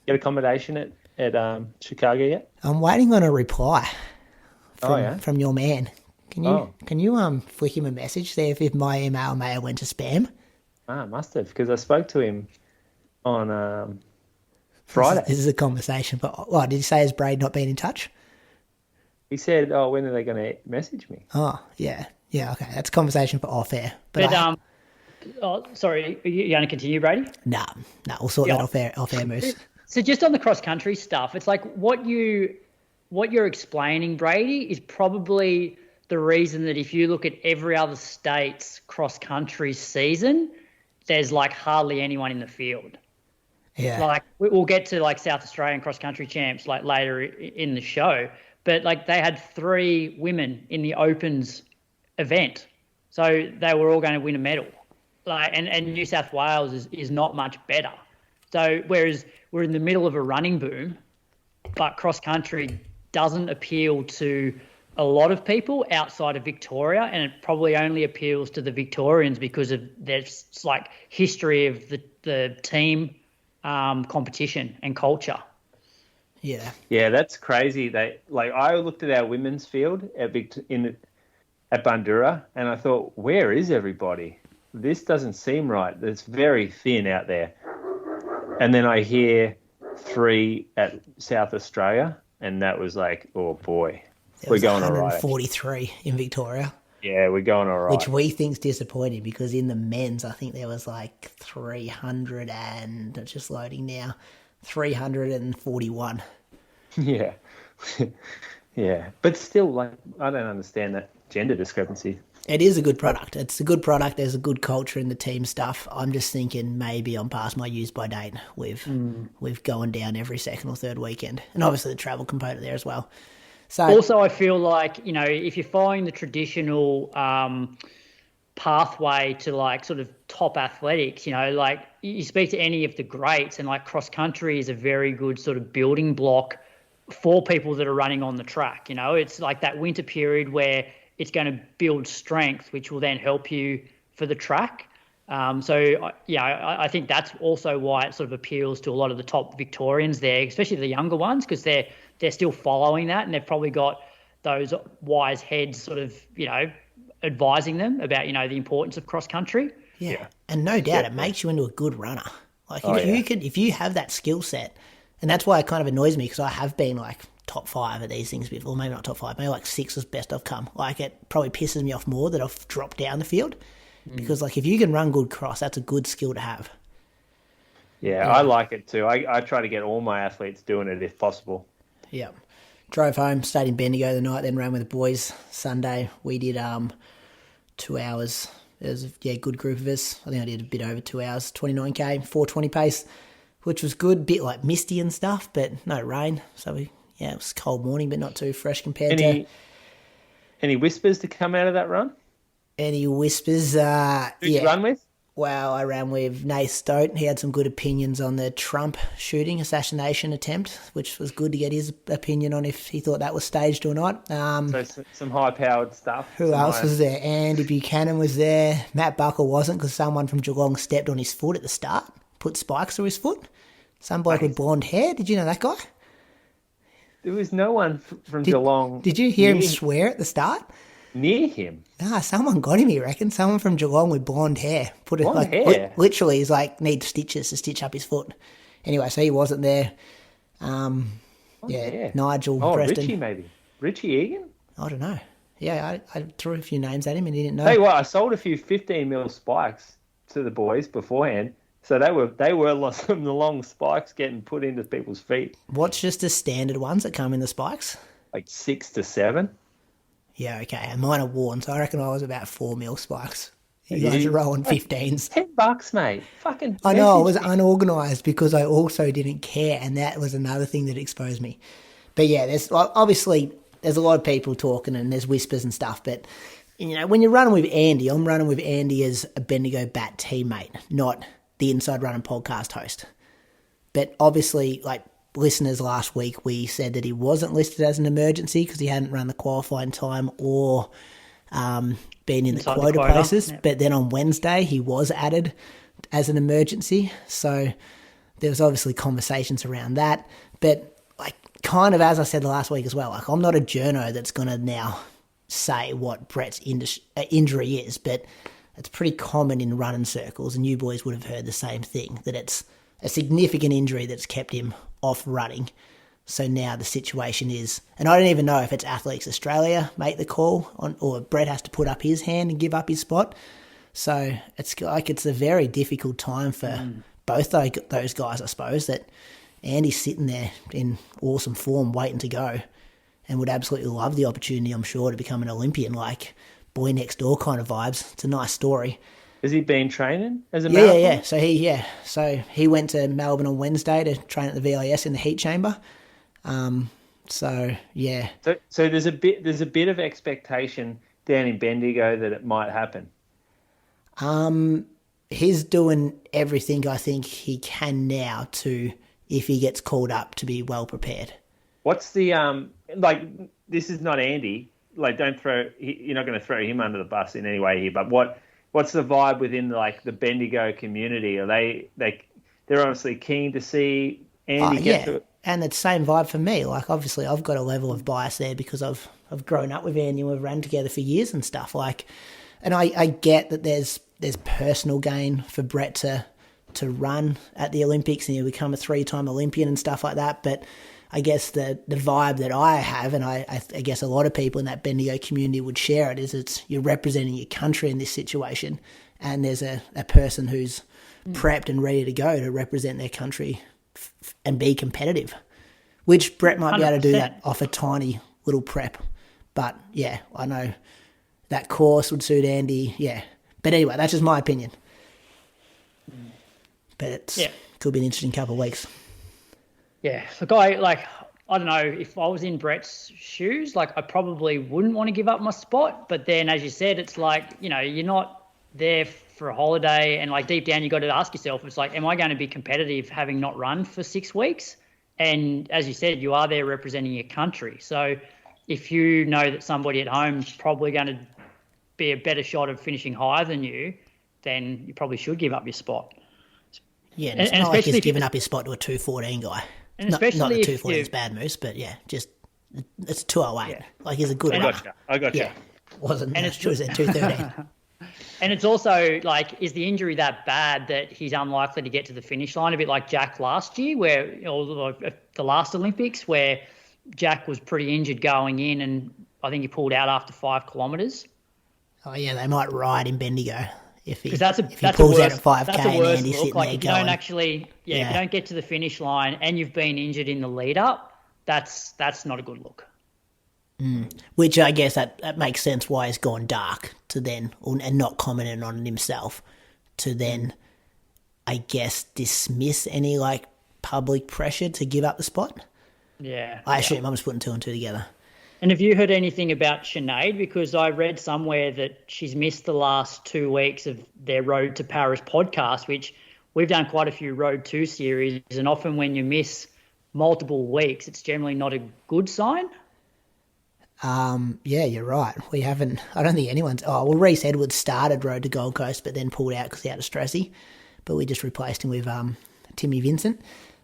Get accommodation at Chicago yet? I'm waiting on a reply from your man. Can you flick him a message, see if my email may have went to spam? Ah, must have, because I spoke to him on Friday. This is a conversation, but did he say has Brady not been in touch? He said, "Oh, when are they going to message me?" Oh, yeah, okay. That's a conversation for off air. Sorry, are you going to continue, Brady? No, we'll sort that off air, Moose. So just on the cross country stuff, it's like what you're explaining, Brady, is probably the reason that if you look at every other state's cross country season, there's like hardly anyone in the field. Yeah. Like we'll get to like South Australian cross country champs like later in the show. But like they had 3 women in the Opens event, so they were all going to win a medal. Like, and New South Wales is not much better. So whereas we're in the middle of a running boom, but cross country doesn't appeal to a lot of people outside of Victoria, and it probably only appeals to the Victorians because of their like history of the team competition and culture. Yeah, that's crazy. I looked at our women's field at Bundoora, and I thought, where is everybody? This doesn't seem right. It's very thin out there. And then I hear 3 at South Australia, and that was like, oh boy, we're going all right. 143 in Victoria. Yeah, we're going all right. Which we think's disappointing, because in the men's, I think there was like 300 and just loading now. 341. Yeah. Yeah. But still, like, I don't understand that gender discrepancy. It is a good product. It's a good product. There's a good culture in the team stuff. I'm just thinking maybe I'm past my use by date with going down every second or third weekend. And obviously the travel component there as well. So also, I feel like, you know, if you're following the traditional pathway to like sort of top athletics, you know, like you speak to any of the greats, and like cross country is a very good sort of building block for people that are running on the track. You know, it's like that winter period where it's going to build strength, which will then help you for the track. I think that's also why it sort of appeals to a lot of the top Victorians there, especially the younger ones, because they're still following that, and they've probably got those wise heads sort of, you know, advising them about, you know, the importance of cross country. Yeah. And no doubt it makes you into a good runner. Like if you have that skill set, and that's why it kind of annoys me, because I have been like top 5 of these things before, maybe not top 5, maybe like 6 is best I've come. Like it probably pisses me off more that I've dropped down the field, because like if you can run good cross, that's a good skill to have. Yeah, I like it too. I try to get all my athletes doing it if possible. Yeah. Drove home, stayed in Bendigo the night, then ran with the boys Sunday. We did 2 hours. There was a good group of us. I think I did a bit over 2 hours, 29k, 4:20 pace, which was good. Bit like misty and stuff, but no rain. So it was a cold morning, but not too fresh compared to. Any whispers to come out of that run? Any whispers? Who'd you run with? Well, I ran with Nate Stote. He had some good opinions on the Trump shooting assassination attempt, which was good to get his opinion on if he thought that was staged or not. So some high-powered stuff. Who else was there? Andy Buchanan was there. Matt Buckle wasn't, because someone from Geelong stepped on his foot at the start, put spikes through his foot. Some bloke with blonde hair. Did you know that guy? There was no one from Geelong. Did you hear him swear at the start? near him. Nah, someone got him, you reckon? Someone from Geelong with blonde hair. Blonde hair? Literally, he's like, needs stitches to stitch up his foot. Anyway, so he wasn't there. Nigel, Preston. Richie maybe. Richie Egan? I don't know. Yeah, I threw a few names at him and he didn't know. Tell you what, I sold a few 15mm spikes to the boys beforehand. So they were some of the long spikes getting put into people's feet. What's just the standard ones that come in the spikes? Like 6 to 7. Yeah, okay. And mine are worn, so I reckon I was about 4mm spikes. You guys are rolling 15s. $10, mate. Fucking. I know, I was unorganised because I also didn't care, and that was another thing that exposed me. But yeah, there's obviously there's a lot of people talking and there's whispers and stuff, but when you're running with Andy, I'm running with Andy as a Bendigo Bat teammate, not the Inside Running podcast host. But obviously, like listeners last week, we said that he wasn't listed as an emergency because he hadn't run the qualifying time or been in the quota places. Yep. But then on Wednesday, he was added as an emergency. So there was obviously conversations around that. But like kind of as I said last week as well, like I'm not a journo that's going to now say what Brett's injury is, but it's pretty common in running circles, and you boys would have heard the same thing, that it's a significant injury that's kept him off running. So now the situation is, and I don't even know if it's Athletes Australia make the call on, or Brett has to put up his hand and give up his spot. So it's like it's a very difficult time for both those guys, I suppose, that Andy's sitting there in awesome form waiting to go and would absolutely love the opportunity, I'm sure, to become an Olympian, like boy next door kind of vibes. It's a nice story. Has he been training as a marathon? Yeah. So he went to Melbourne on Wednesday to train at the VIS in the heat chamber. So there's a bit of expectation down in Bendigo that it might happen. He's doing everything I think he can now to, if he gets called up, to be well prepared. What's the this is not Andy. Like, you're not going to throw him under the bus in any way here. But what's the vibe within like the Bendigo community? Are they're honestly keen to see Andy get to it? And it's the same vibe for me. Like, obviously, I've got a level of bias there because I've grown up with Andy and we've run together for years and stuff. Like, and I get that there's personal gain for Brett to run at the Olympics and he'll become a 3-time Olympian and stuff like that. But I guess the vibe that I have, and I guess a lot of people in that Bendigo community would share it, is you're representing your country in this situation, and there's a person who's prepped and ready to go to represent their country and be competitive, which Brett might be able to do that off a tiny little prep. But yeah, I know that course would suit Andy. Yeah. But anyway, that's just my opinion. But it could be an interesting couple of weeks. Yeah, look, I don't know, if I was in Brett's shoes, like I probably wouldn't want to give up my spot. But then, as you said, it's like, you're not there for a holiday, and like deep down you got to ask yourself, it's like, am I going to be competitive having not run for 6 weeks? And as you said, you are there representing your country. So if you know that somebody at home is probably going to be a better shot of finishing higher than you, then you probably should give up your spot. Yeah, and it's not like he's giving up his spot to a 2:14 guy. And not the 2:14 is bad moose, but yeah, just it's 2:08. Yeah. Like, he's a good runner. I got you. Yeah, wasn't. And it was at 2:13. And it's also like, is the injury that bad that he's unlikely to get to the finish line? A bit like Jack last year, or the last Olympics, where Jack was pretty injured going in, and I think he pulled out after 5 kilometres. Oh yeah, they might ride in Bendigo. If he pulls out at 5K and Andy's sitting there going. If you don't get to the finish line and you've been injured in the lead up, that's not a good look. Which I guess that makes sense why he's gone dark to then, and not commenting on it himself, to then, I guess, dismiss any like public pressure to give up the spot. Yeah. I assume I'm just putting 2 and 2 together. And have you heard anything about Sinead? Because I read somewhere that she's missed the last 2 weeks of their Road to Paris podcast, which we've done quite a few Road to series, and often when you miss multiple weeks, it's generally not a good sign. Yeah, you're right. We haven't, I don't think anyone's, Reece Edwards started Road to Gold Coast, but then pulled out because he had a stressy, but we just replaced him with Timmy Vincent.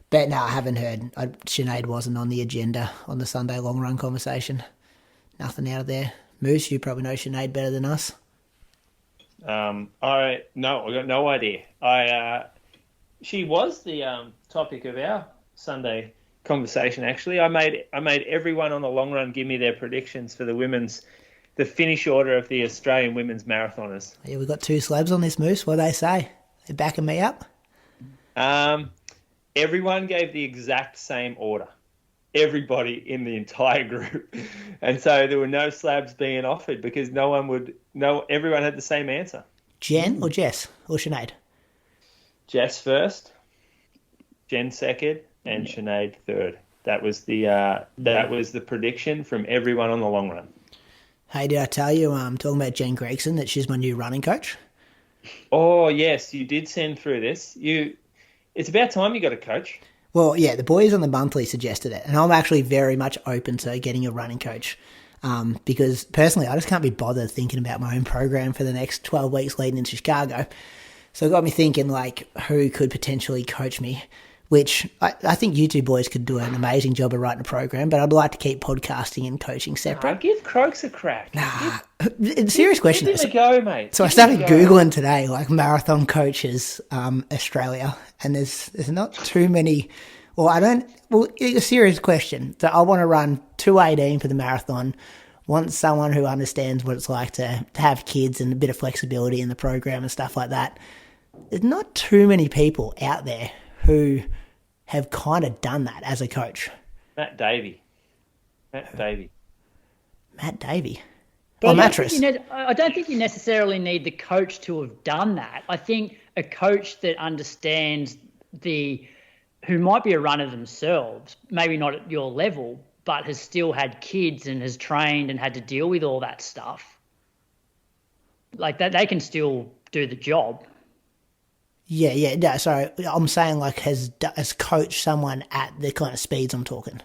But no, I haven't heard. Sinead wasn't on the agenda on the Sunday long run conversation. Nothing out of there. Moose, you probably know Sinead better than us. I got no idea. She was the topic of our Sunday conversation. Actually, I made everyone on the long run give me their predictions for the finish order of the Australian women's marathoners. Yeah, we've got two slabs on this, Moose. What do they say? They're backing me up? Everyone gave the exact same order. Everybody in the entire group. And so there were no slabs being offered because everyone had the same answer. Jen or Jess or Sinead? Jess first, Jen second, and Sinead third. That was the prediction from everyone on the long run. Hey, did I tell you, talking about Jen Gregson, that she's my new running coach? Oh, yes, you did send through this. It's about time you got a coach. Well, yeah, the boys on the monthly suggested it, and I'm actually very much open to getting a running coach because personally I just can't be bothered thinking about my own program for the next 12 weeks leading into Chicago. So it got me thinking, like, who could potentially coach me, which I think you two boys could do an amazing job of writing a program, but I'd like to keep podcasting and coaching separate. Give Croaks a crack. Serious question. Give it a go, mate. So I started Googling today, like, marathon coaches, Australia, and there's not too many. A serious question. So I want to run 2:18 for the marathon. Want someone who understands what it's like to have kids and a bit of flexibility in the program and stuff like that. There's not too many people out there who have kind of done that as a coach. Matt Davey. Matt Davey. But Mattress. I don't think you necessarily need the coach to have done that. I think a coach that understands who might be a runner themselves, maybe not at your level, but has still had kids and has trained and had to deal with all that stuff. Like that, they can still do the job. Yeah. No, sorry, I'm saying like has coached someone at the kind of speeds I'm talking.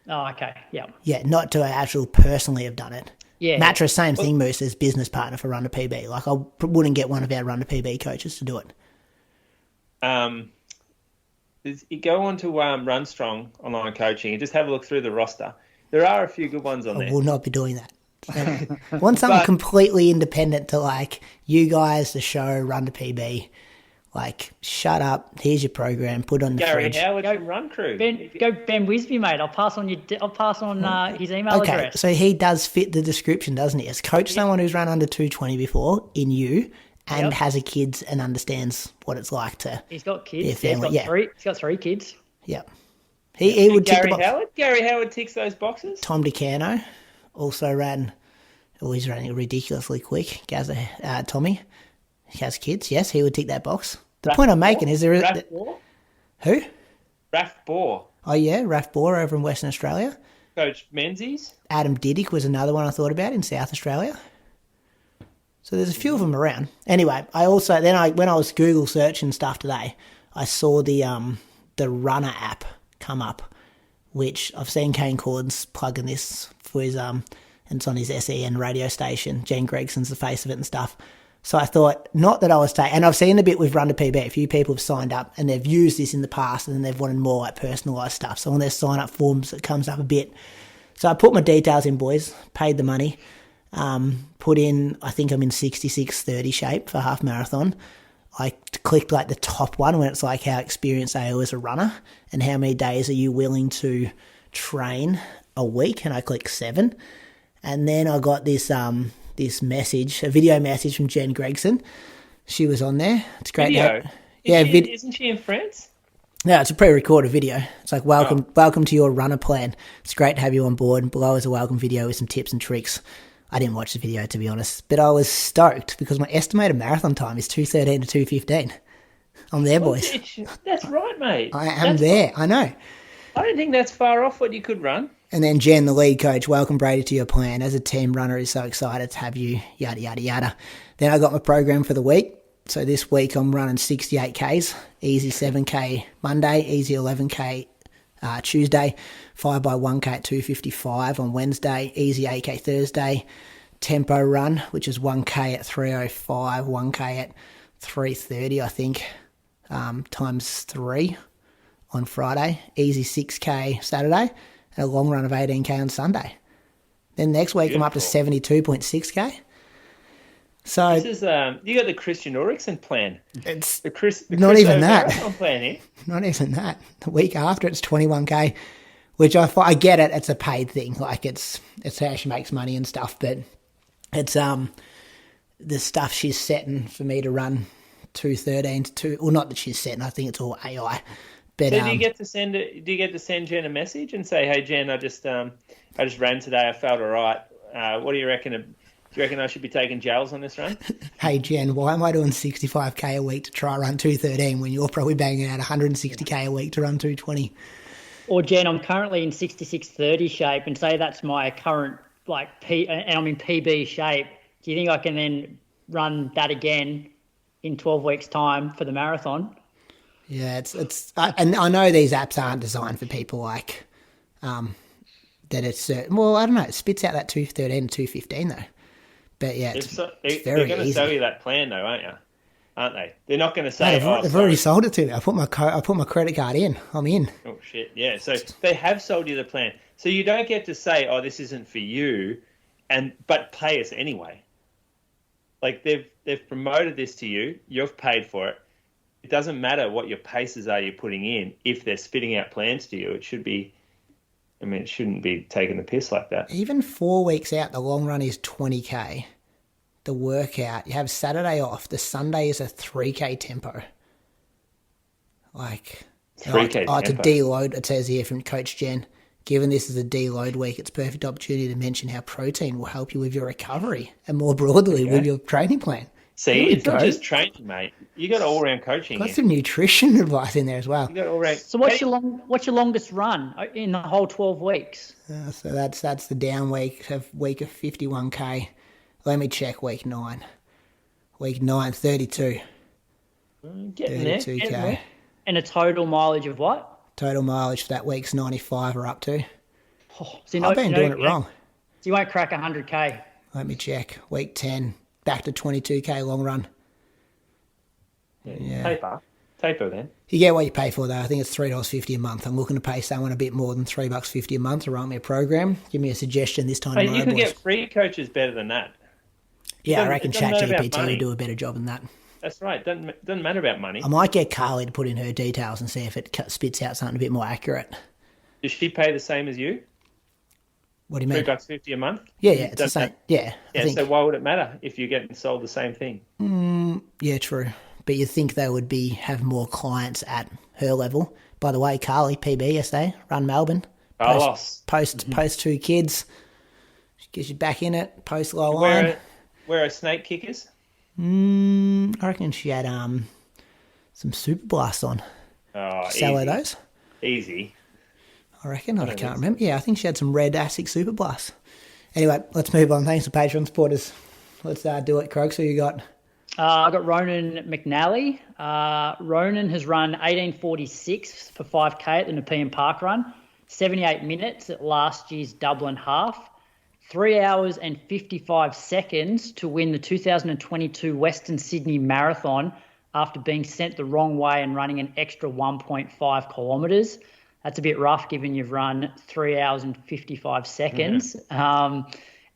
Oh, okay. Yeah. Yeah, not to actually personally have done it. Yeah. Mattress, same thing, Moose, as business partner for Run to PB. Like, I wouldn't get one of our Run to PB coaches to do it. You go on to Run Strong online coaching and just have a look through the roster. There are a few good ones on there. I will not be doing that. I want something completely independent to, like, you guys, the show, Run to PB. Like, shut up. Here's your program. Put on the fridge. Gary Howard, Run Crew. Ben Wisby, mate. I'll pass on his email address. Okay, so he does fit the description, doesn't he? Has coached someone who's run under 220 before in you and has a kids and understands what it's like to. He's got kids. Be a family. He's got three kids. Yeah. He would tick the box. Gary Howard ticks those boxes. Tom DeCano also ran. He's running ridiculously quick. Tommy. He has kids, yes, he would tick that box. The point I'm making is Raph Bohr? Who? Raph Bohr. Oh, yeah, Raph Bohr over in Western Australia. Coach Menzies. Adam Diddick was another one I thought about in South Australia. So there's a few of them around. Anyway, when I was Google searching stuff today, I saw the Runner app come up, which I've seen Kane Corden's plugging this for his and it's on his SEN radio station. Jen Gregson's the face of it and stuff. So I thought, not that I was and I've seen a bit with Run to PB, a few people have signed up and they've used this in the past and then they've wanted more like personalised stuff. So on their sign up forms, it comes up a bit. So I put my details in, boys, paid the money, put in, I think I'm in 66:30 shape for half marathon. I clicked like the top one when it's like how experienced are you as a runner and how many days are you willing to train a week, and I clicked 7. And then I got this message, a video message from Jen Gregson. She was on there. It's great. Video? Isn't she in France? No, it's a pre-recorded video. It's like, welcome to your runner plan. It's great to have you on board. And below is a welcome video with some tips and tricks. I didn't watch the video, to be honest, but I was stoked because my estimated marathon time is 2:13 to 2:15. I'm there, boys. That's right, mate. I'm there. I know. I don't think that's far off what you could run. And then Jen, the lead coach, welcome Brady to your plan. As a team runner, is so excited to have you, yada, yada, yada. Then I got my program for the week. So this week I'm running 68 Ks, easy 7K Monday, easy 11K Tuesday, 5x1K at 2:55 on Wednesday, easy 8K Thursday, tempo run, which is 1K at 3:05, 1K at 3:30, I think, times 3 on Friday, easy 6K Saturday, and a long run of 18K on Sunday. Then next week I'm up to 72.6k. So this is you got the Christian Ulrichsen plan. It's the not Chris even that. Marathon plan here. Not even that. The week after it's 21k, which I get it. It's a paid thing. Like it's how she makes money and stuff. But it's the stuff she's setting for me to run 2:13 to 2. Well, not that she's setting. I think it's all AI. But so do you get to send Jen a message and say, hey Jen, I just ran today. I felt all right. What do you reckon? Do you reckon I should be taking gels on this run? Hey Jen, why am I doing 65k a week to try run 2:13 when you're probably banging out 160k a week to run 2:20? Or Jen, I'm currently in 66:30 shape, and say that's my current and I'm in PB shape. Do you think I can then run that again in 12 weeks' time for the marathon? Yeah, and I know these apps aren't designed for people like that. It's well, I don't know. It spits out that 2:13 and 2:15 though. But yeah, it's very they're going to easy. sell you that plan though, aren't they? They're not going to say, they've already sold it to me. I put my credit card in. I'm in. Oh shit! Yeah, so they have sold you the plan. So you don't get to say, "Oh, this isn't for you," but pay us anyway. Like they've promoted this to you. You've paid for it. It doesn't matter what your paces are you're putting in. If they're spitting out plans to you, it should be. I mean, it shouldn't be taking the piss like that. Even 4 weeks out, the long run is 20k. The workout, you have Saturday off. The Sunday is a 3k tempo. Like 3k tempo. It's a deload. It says here from Coach Jen. Given this is a deload week, it's a perfect opportunity to mention how protein will help you with your recovery and more broadly with your training plan. See, it's not just training, mate. You got all-round coaching. Got some nutrition advice in there as well. You got all-round. So what's your longest run in the whole 12 weeks? So that's the down week of 51k. Let me check week 9. Week 9, 32. Getting 32k. there. And a total mileage of what? Total mileage for that week's 95 or up to. Oh, I've been doing it wrong. So you won't crack 100k. Let me check. Week 10, back to 22k long run. Yeah. Taper then. You get what you pay for though. I think it's $3.50 a month. I'm looking to pay someone a bit more than $3.50 a month to run me a program. Give me a suggestion this time. You can get free coaches better than that. Yeah, I reckon ChatGPT will do a better job than that. That's right. Doesn't matter about money. I might get Carly to put in her details and see if it spits out something a bit more accurate. Does she pay the same as you? What do you mean? $3.50 a month? Yeah, it's the same. Yeah. So why would it matter if you're getting sold the same thing? Yeah, true. But you think they would have more clients at her level. By the way, Carly, PB yesterday, Run Melbourne. Post 2 kids. She gets you back in it, post low line. Where are snake kickers? I reckon she had some Super Blasts on. Oh, Sell her those? Easy. I reckon. I can't remember. Yeah, I think she had some red ASIC Super Blasts. Anyway, let's move on. Thanks to Patreon supporters. Let's do it, Croaks. Who you got? I got Ronan McNally. Ronan has run 18:46 for 5k at the Nepean Park Run, 78 minutes at last year's Dublin Half, 3 hours and 55 seconds to win the 2022 Western Sydney Marathon after being sent the wrong way and running an extra 1.5 kilometres. That's a bit rough given you've run 3 hours and 55 seconds.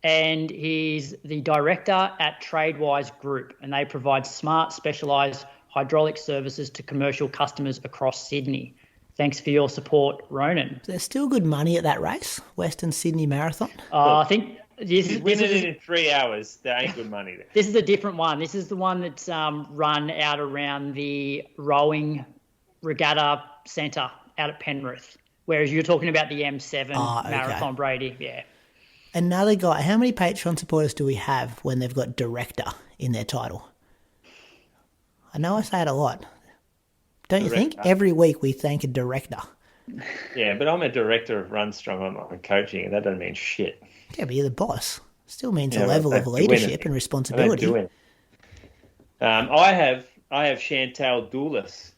And he's the director at TradeWise Group, and they provide smart, specialised hydraulic services to commercial customers across Sydney. Thanks for your support, Ronan. There's still good money at that race, Western Sydney Marathon. I think winning it in 3 hours. There ain't good money there. This is a different one. This is the one that's run out around the rowing regatta centre out at Penrith, whereas you're talking about the M7 Marathon, Brady. Yeah. Another guy. How many Patreon supporters do we have when they've got director in their title? I know I say it a lot. Don't you think? Every week we thank a director. Yeah, but I'm a director of Run Strong Online Coaching, and that doesn't mean shit. Yeah, but you're the boss. Still means a level of leadership and responsibility. I have Chantal Doulis.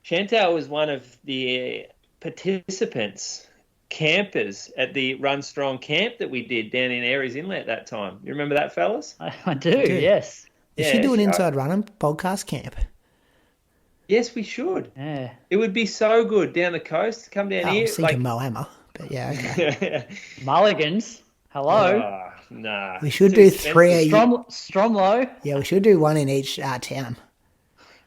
Chantal was one of the participants, campers at the Run Strong camp that we did down in Aries Inlet that time. You remember that, fellas? I do, yes. We should do an Inside Running podcast camp. Yes, we should. Yeah. It would be so good down the coast. Come down here. I was thinking Moama, but yeah, okay. Mulligans. Hello. Nah. We should do three. Stromlo. Yeah, we should do one in each town.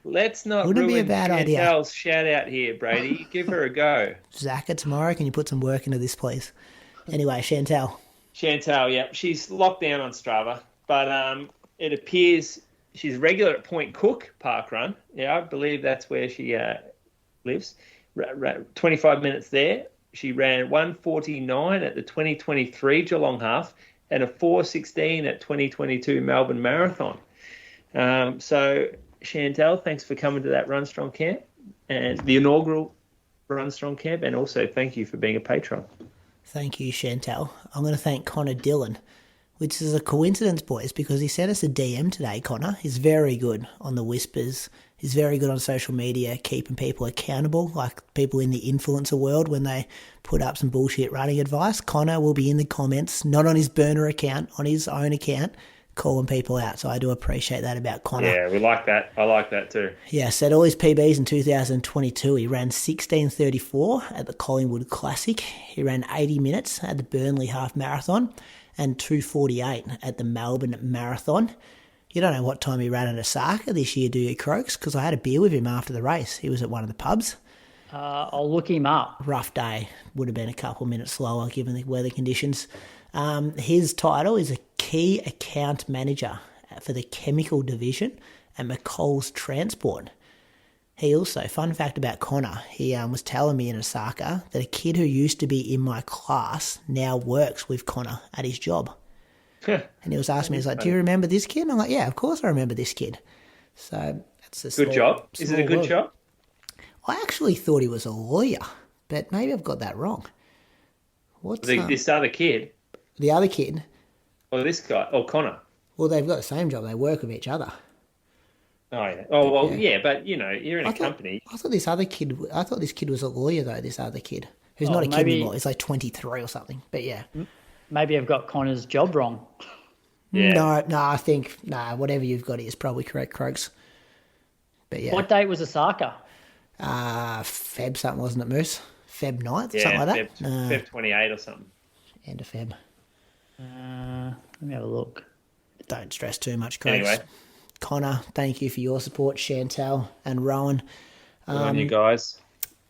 Let's not Wouldn't ruin be a bad idea. Chantel's shout out here, Brady. Give her a go. Zaka, tomorrow, can you put some work into this, please? Anyway, Chantel, yeah. She's locked down on Strava, but it appears she's regular at Point Cook Park Run. Yeah, I believe that's where she lives. 25 minutes there. She ran 1:49 at the 2023 Geelong Half and a 4:16 at 2022 Melbourne Marathon. So, Chantel, thanks for coming to that Run Strong camp and the inaugural Run Strong camp, and also thank you for being a patron. thank you, Chantel. I'm going to thank Connor Dillon, which is a coincidence, boys, because he sent us a DM today, Connor. He's very good on the whispers. He's very good on social media, keeping people accountable, like people in the influencer world when they put up some bullshit running advice. Connor will be in the comments, not on his burner account, on his own account, calling people out. So I do appreciate that about Connor. Yeah, we like that. I like that too. Yeah, set all his PBs in 2022. He ran 16:34 at the Collingwood Classic. He ran 80 minutes at the Burnley Half Marathon and 2:48 at the Melbourne Marathon. You don't know what time he ran at Osaka this year, do you, Croaks? Because I had a beer with him after the race. He was at one of the pubs. I'll look him up. Rough day. Would have been a couple of minutes slower given the weather conditions. His title is a key account manager for the chemical division at McColl's Transport. He also, fun fact about Connor, he was telling me in Osaka that a kid who used to be in my class now works with Connor at his job. And he was asking me, he's like, do you remember this kid? And I'm like, yeah, of course I remember this kid. So that's a Good job. Is it a good job? I actually thought he was a lawyer, but maybe I've got that wrong. What's This other kid? the other kid? Or this guy? Or Connor? Well, they've got the same job. They work with each other. Oh, yeah. Oh, well, yeah, but, you know, you're in a company. I thought this kid was a lawyer, though, this other kid. Who's not a kid anymore. He's like 23 or something. But, yeah. Maybe I've got Connor's job wrong. Yeah. No, I think, whatever you've got is probably correct, Croaks. But, yeah. What date was Osaka? Feb something, wasn't it, Moose? Feb 9th, Yeah, something like that? Feb 28 or something. End of Feb. Let me have a look. Don't stress too much, Croaks. Anyway. Connor, thank you for your support, Chantel and Rowan. Good on you guys.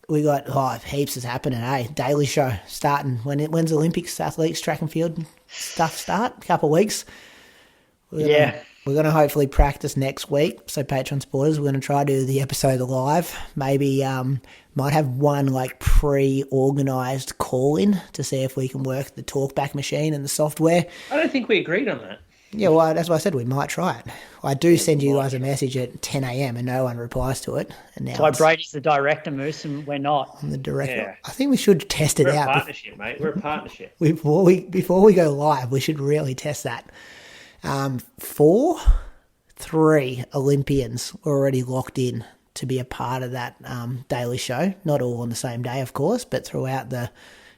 We got heaps is happening, Daily show starting. When's Olympics, athletes, track and field stuff start? A couple of weeks. We're going to hopefully practice next week. So Patreon supporters, we're going to try to do the episode live. Maybe might have one like pre-organised call-in to see if we can work the talkback machine and the software. I don't think we agreed on that. Yeah, well, that's why I said we might try it. I do send you guys a message at 10 a.m. and no one replies to it. And now Why Brady's the director, Moose, and we're not. I'm the director. Yeah. I think we should test it We're out. a partnership, mate. We're a partnership. Before we go live, we should really test that. 3 Olympians were already locked in to be a part of that daily show. Not all on the same day, of course, but throughout how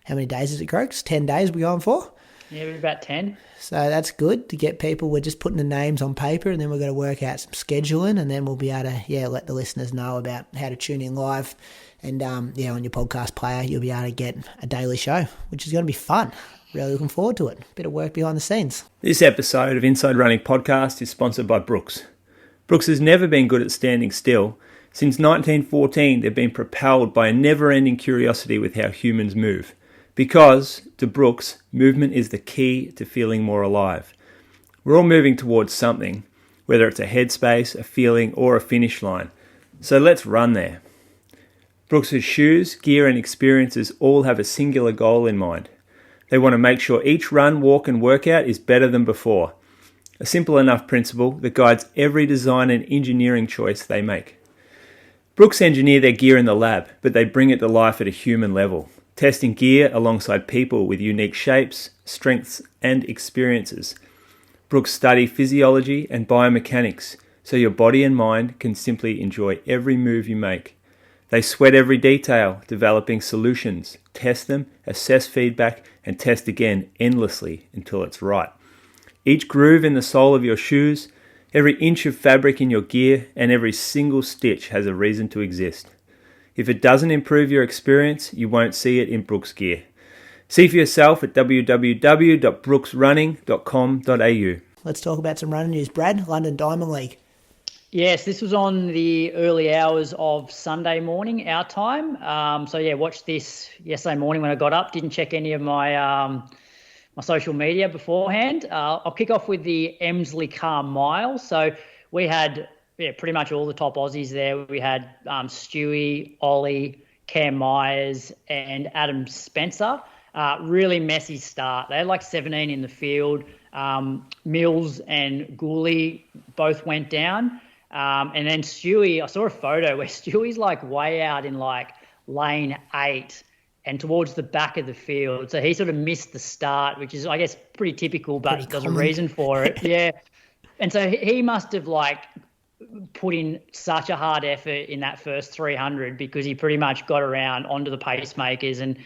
many days is it, Croaks? 10 days we're going for? Yeah, we're about 10. So that's good to get people. We're just putting the names on paper, and then we're going to work out some scheduling, and then we'll be able to let the listeners know about how to tune in live. And on your podcast player, you'll be able to get a daily show, which is going to be fun. Really looking forward to it. Bit of work behind the scenes. This episode of Inside Running Podcast is sponsored by Brooks. Brooks has never been good at standing still. Since 1914, they've been propelled by a never-ending curiosity with how humans move. Because, to Brooks, movement is the key to feeling more alive. We're all moving towards something, whether it's a headspace, a feeling, or a finish line. So let's run there. Brooks' shoes, gear, and experiences all have a singular goal in mind. They want to make sure each run, walk, and workout is better than before. A simple enough principle that guides every design and engineering choice they make. Brooks engineer their gear in the lab, but they bring it to life at a human level, testing gear alongside people with unique shapes, strengths, and experiences. Brooks study physiology and biomechanics, so your body and mind can simply enjoy every move you make. They sweat every detail, developing solutions, test them, assess feedback, and test again endlessly until it's right. Each groove in the sole of your shoes, every inch of fabric in your gear, and every single stitch has a reason to exist. If it doesn't improve your experience, you won't see it in Brooks gear. See for yourself at www.brooksrunning.com.au. Let's talk about some running news. Brad, London Diamond League. Yes, this was on the early hours of Sunday morning, our time. Watched this yesterday morning when I got up. Didn't check any of my my social media beforehand. I'll kick off with the Emsley Carr Mile. So we had pretty much all the top Aussies there. We had Stewy, Oli, Cam Myers, and Adam Spencer. Really messy start. They had like 17 in the field. Mills and Gooley both went down. And then Stewy, I saw a photo where Stewy's like way out in like lane 8 and towards the back of the field. So he sort of missed the start, which is, I guess, pretty typical, but there's a reason for it. Yeah. And so he must have like put in such a hard effort in that first 300 because he pretty much got around onto the pacemakers and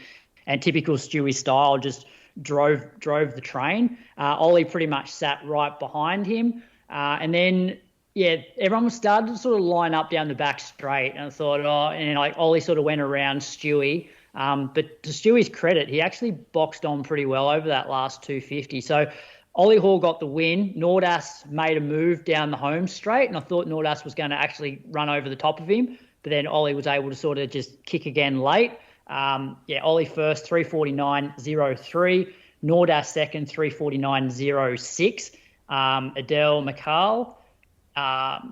typical Stewy style just drove the train. Oli pretty much sat right behind him. And then, everyone started to sort of line up down the back straight. And I thought, Oli sort of went around Stewy. But to Stewy's credit, he actually boxed on pretty well over that last 250. So Oli Hoare got the win. Nordas made a move down the home straight, and I thought Nordas was going to actually run over the top of him. But then Oli was able to sort of just kick again late. Oli first, 3:49.03. Nordas second, 3:49.06. Adele McCall.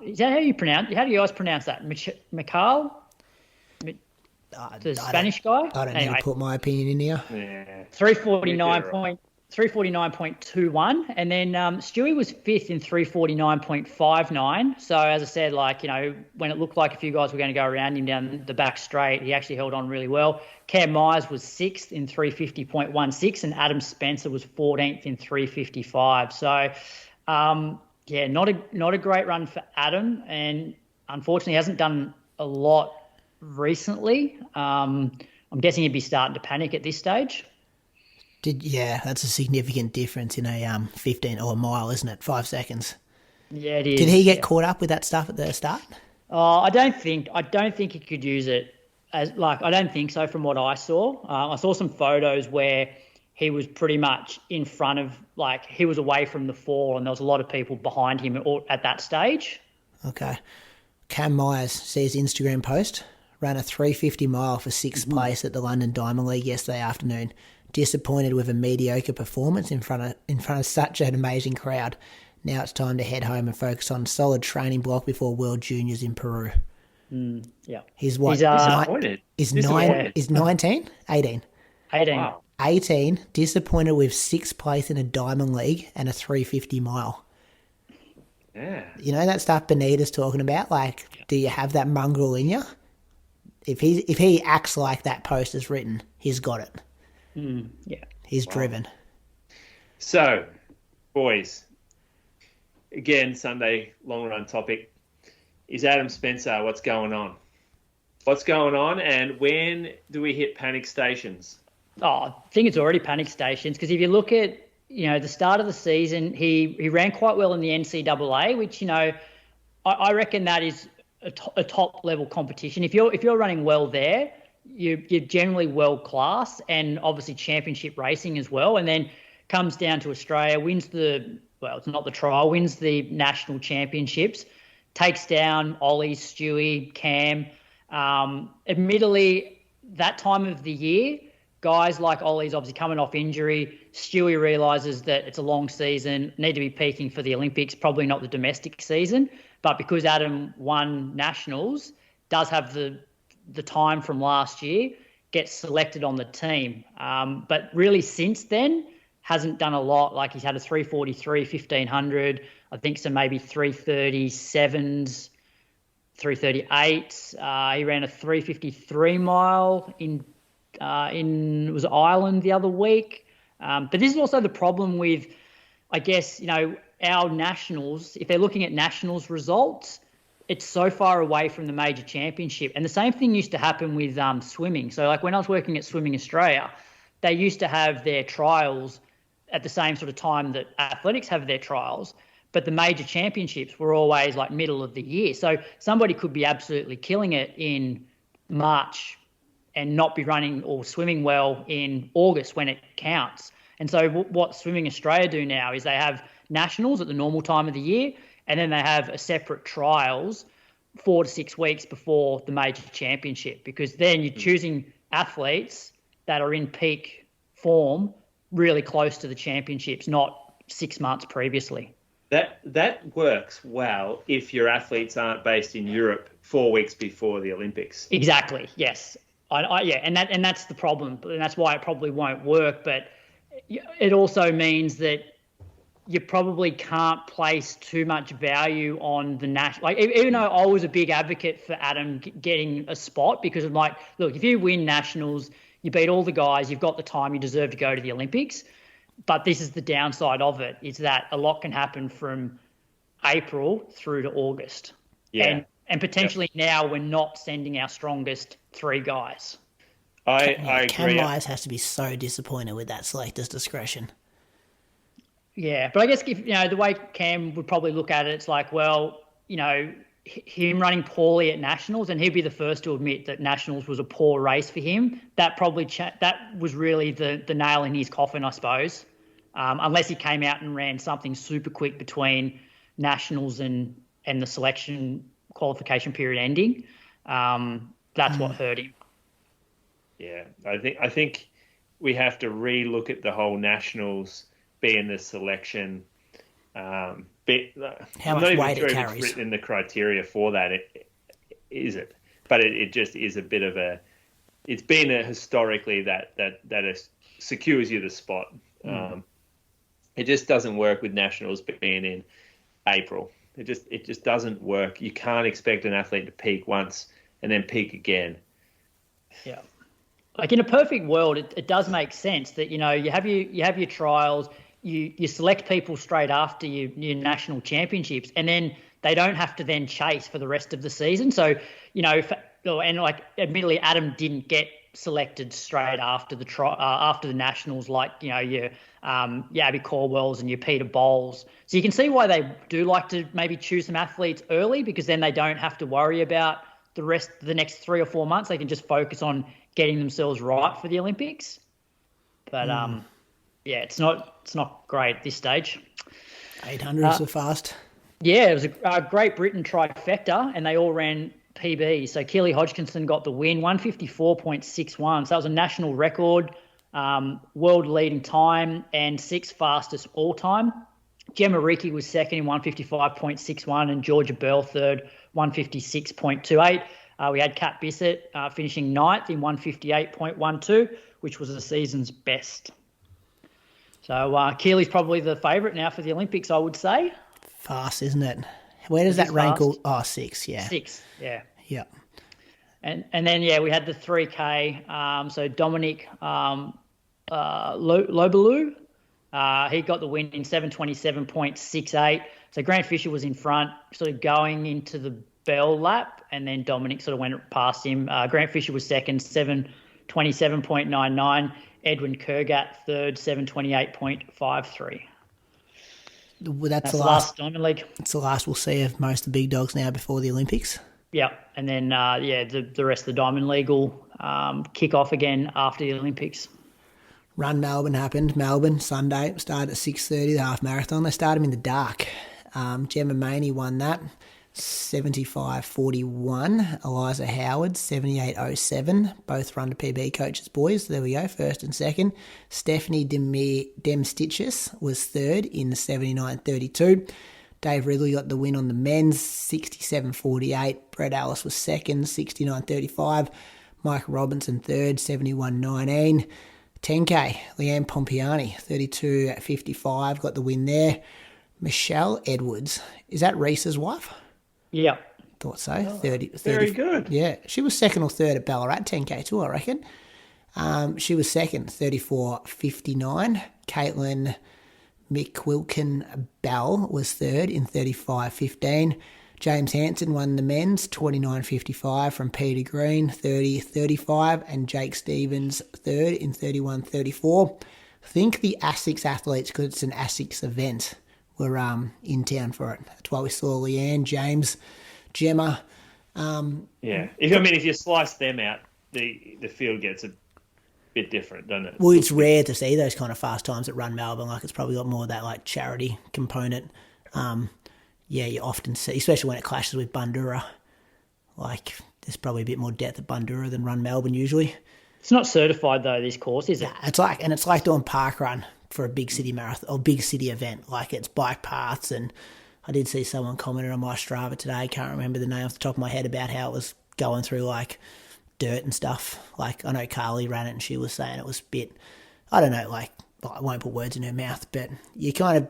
Is that how you pronounce? How do you guys pronounce that? McCall? The Spanish guy? I don't need to put my opinion in here. Yeah. 3:49.21, and then Stewy was fifth in 3:49.59. So as I said, when it looked like a few guys were going to go around him down the back straight, he actually held on really well. Cam Myers was sixth in 3:50.16, and Adam Spencer was 14th in 3:55. So, not a great run for Adam, and unfortunately hasn't done a lot recently. I'm guessing he'd be starting to panic at this stage. That's a significant difference in a 15 or a mile, isn't it? 5 seconds. Yeah, it is. Did he get caught up with that stuff at the start? I don't think he could use it I don't think so from what I saw. I saw some photos where he was pretty much in front of, he was away from the fall and there was a lot of people behind him at that stage. Okay. Cam Myers, see his Instagram post, ran a 350 mile for 6th place at the London Diamond League yesterday afternoon. Disappointed with a mediocre performance in front of such an amazing crowd. Now it's time to head home and focus on solid training block before World Juniors in Peru. He's what? He's 19? 18. 18. Wow. 18, disappointed with 6th place in a Diamond League and a 350 mile. Yeah. You know that stuff Benita's talking about? Do you have that mongrel in you? If he acts like that post is written, he's got it. He's driven. So, boys, again, Sunday long run topic is Adam Spencer. What's going on? And when do we hit panic stations? I think it's already panic stations because if you look at the start of the season, he ran quite well in the NCAA, which I reckon that is a top level competition. If you're running well there, you're generally world class, and obviously championship racing as well. And then comes down to Australia, wins it's not the trial, wins the national championships, takes down Oli, Stewy, Cam. Admittedly, that time of the year, guys like Oli's obviously coming off injury. Stewy realises that it's a long season, need to be peaking for the Olympics, probably not the domestic season. But because Adam won nationals, does have the time from last year, gets selected on the team. But really since then, hasn't done a lot. He's had a 3:43, 1500, I think some maybe 3:37s, 3:38. He ran a 3:53 mile in Ireland the other week. But this is also the problem with, I guess, our nationals. If they're looking at nationals results, it's so far away from the major championship. And the same thing used to happen with swimming. So when I was working at Swimming Australia, they used to have their trials at the same sort of time that athletics have their trials, but the major championships were always middle of the year. So somebody could be absolutely killing it in March and not be running or swimming well in August when it counts. And so what Swimming Australia do now is they have nationals at the normal time of the year, and then they have a separate trials 4 to 6 weeks before the major championship, because then you're choosing athletes that are in peak form really close to the championships, not 6 months previously. That works well if your athletes aren't based in Europe 4 weeks before the Olympics. Exactly. Yes. And that's the problem, and that's why it probably won't work. But it also means that you probably can't place too much value on the national. Like, even though I was a big advocate for Adam getting a spot, because I'm like, look, if you win nationals, you beat all the guys, you've got the time, you deserve to go to the Olympics. But this is the downside of it, is that a lot can happen from April through to August. Yeah. And potentially now we're not sending our strongest 3 guys. I agree. Cam Myers has to be so disappointed with that selector's discretion. Yeah, but I guess the way Cam would probably look at it, it's like, well, him running poorly at nationals, and he'd be the first to admit that nationals was a poor race for him. That probably that was really the nail in his coffin, I suppose. Unless he came out and ran something super quick between nationals and the selection qualification period ending. That's what hurt him. Yeah, I think we have to re-look at the whole nationals being the selection. How much weight it carries. It's written in the criteria for that, but it just is a bit of a. It's been historically that secures you the spot. It just doesn't work with nationals being in April. It just doesn't work. You can't expect an athlete to peak once and then peak again. Yeah. Like, in a perfect world, it does make sense that, you have your trials, you select people straight after your national championships, and then they don't have to then chase for the rest of the season. So, admittedly, Adam didn't get selected straight after the nationals, like, your Abby Caldwells and your Peter Bowles. So you can see why they do like to maybe choose some athletes early, because then they don't have to worry about the next 3 or 4 months. They can just focus on getting themselves right for the Olympics. But it's not great at this stage. 800s were fast. Yeah, it was a Great Britain trifecta, and they all ran PB. So Keely Hodgekinson got the win, 154.61. So that was a national record, world leading time, and 6th fastest all time. Gemma was second in 155.61, and Georgia Bell third, 156.28. We had Cat Bisset finishing 9th in 158.12, which was the season's best. So Keely's probably the favourite now for the Olympics, I would say. Fast, isn't it? Where does that rank? 6, yeah. 6, yeah. Yeah. And then, we had the 3K. So Dominic Lobaloo, he got the win in 7:27.68. So Grant Fisher was in front, sort of going into the Bell lap, and then Dominic sort of went past him. Grant Fisher was second, 7:27.99. Edwin Kurgat third, 7:28.53. That's the last Diamond League. It's the last we'll see of most of the big dogs now before the Olympics. Yeah, and then the rest of the Diamond League will kick off again after the Olympics. Run Melbourne happened. Melbourne Sunday started at 6:30. The half marathon. They started them in the dark. Gemma Maini won that. 75.41. Eliza Howard, 78.07. Both run to PB coaches, boys. There we go, first and second. Stephanie Demstitches was third in the 79.32. Dave Ridley got the win on the men's, 67.48. Brett Ellis was second, 69.35. Mike Robinson third, 71.19. 10K, Leanne Pompeani, 32.55, got the win there. Michelle Edwards, is that Reese's wife? Yeah. Thought so. 30. Very good. Yeah. She was second or third at Ballarat, 10K too, I reckon. She was second, 34.59. Caitlin McQuilkin Bell was third in 35.15. James Hansen won the men's, 29.55 from Peter Green, 30.35. And Jake Stevens third in 31.34. I think the ASICS athletes, because it's an ASICS event, were in town for it. That's why we saw Leanne, James, Gemma. If you slice them out, the field gets a bit different, doesn't it? Well, it's rare to see those kind of fast times at Run Melbourne. Like, it's probably got more of that like charity component. You often see, especially when it clashes with Bundoora. Like, there's probably a bit more depth at Bundoora than Run Melbourne usually. It's not certified though, this course, is it? Nah, it's like doing park run for a big city marathon or big city event. Like, it's bike paths, and I did see someone commented on my Strava today. Can't remember the name off the top of my head about how it was going through like dirt and stuff. Like, I know Carly ran it and she was saying it was a bit, I don't know, like, I won't put words in her mouth, but you kind of,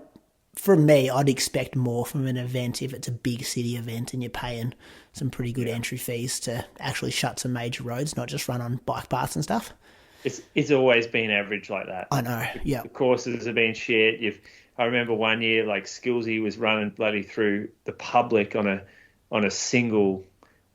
for me, I'd expect more from an event if it's a big city event and you're paying some pretty good entry fees to actually shut some major roads, not just run on bike paths and stuff. It's always been average like that. I know, yeah. The courses have been shit. I remember one year, like, Skillsy was running bloody through the public on a single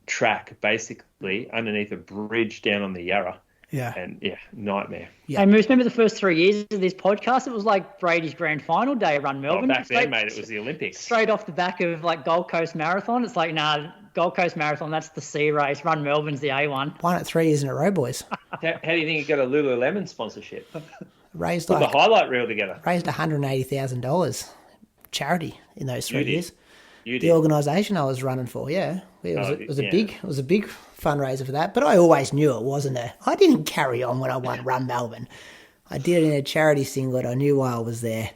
track, basically, underneath a bridge down on the Yarra. Yeah. And, nightmare. Yeah. Hey, Moose, remember the first 3 years of this podcast? It was like Brady's grand final day at Run Melbourne. Back then, mate, it was the Olympics. Straight off the back of, like, Gold Coast Marathon. It's like, nah, Gold Coast Marathon, that's the C race. Run Melbourne's the A1. Won it 3 years in a row, boys. How do you think you got a Lululemon sponsorship? Raised Put the highlight reel together. Raised $180,000 charity in those 3 years. You The did. organisation I was running for, yeah. It was a big fundraiser for that. But I always knew it wasn't I didn't carry on when I won Run Melbourne. I did it in a charity singlet. I knew why I was there.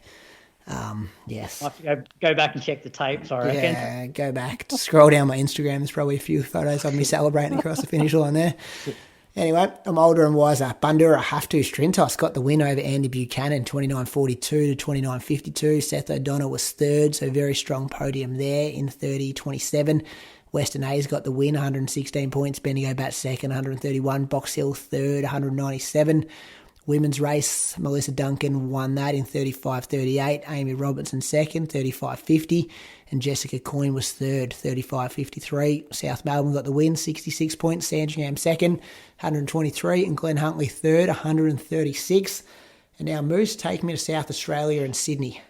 Yes. I'll have to go back and check the tapes, I reckon. Yeah, go back. Scroll down my Instagram. There's probably a few photos of me celebrating across the finish line there. Anyway, I'm older and wiser. Bundoora Haftu Strintzos got the win over Andy Buchanan, 29.42 to 29.52. Seth O'Donnell was third, so very strong podium there in 30.27. Western A's got the win, 116 points. Bendigo Bat second, 131. Box Hill third, 197. Women's race, Melissa Duncan won that in 35.38. Amy Robertson second, 35.50. And Jessica Coyne was third, 35.53. South Melbourne got the win, 66 points. Sandringham second, 123. And Glenn Huntley third, 136. And now Moose, take me to South Australia and Sydney.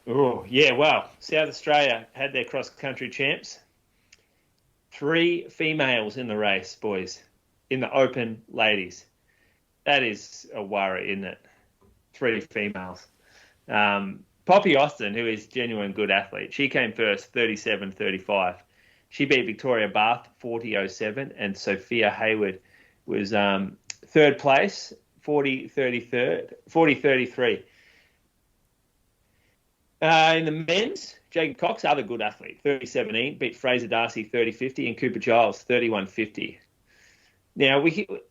Oh, yeah, well, South Australia had their cross-country champs. 3 females in the race, boys, in the open ladies. That is a worry, isn't it? 3 females. Poppy Austin, who is a genuine good athlete, she came first, 37.35. She beat Victoria Bath, 40.07, and Sophia Hayward was third place, 40.33. In the men's, Jacob Cox, other good athlete, 30.17, beat Fraser Darcy, 30.50, and Cooper Giles, 31.50. Now,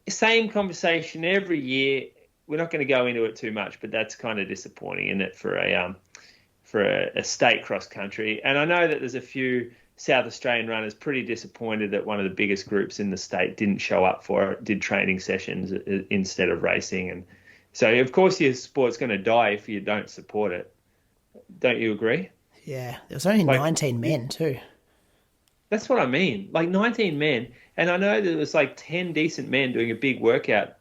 same conversation every year. We're not going to go into it too much, but that's kind of disappointing, isn't it, for a state cross country? And I know that there's a few South Australian runners pretty disappointed that one of the biggest groups in the state didn't show up for it, did training sessions instead of racing. And so, of course, your sport's going to die if you don't support it. Don't you agree? Yeah, there was only 19 men too. That's what I mean. Like 19 men. And I know there was like 10 decent men doing a big workout,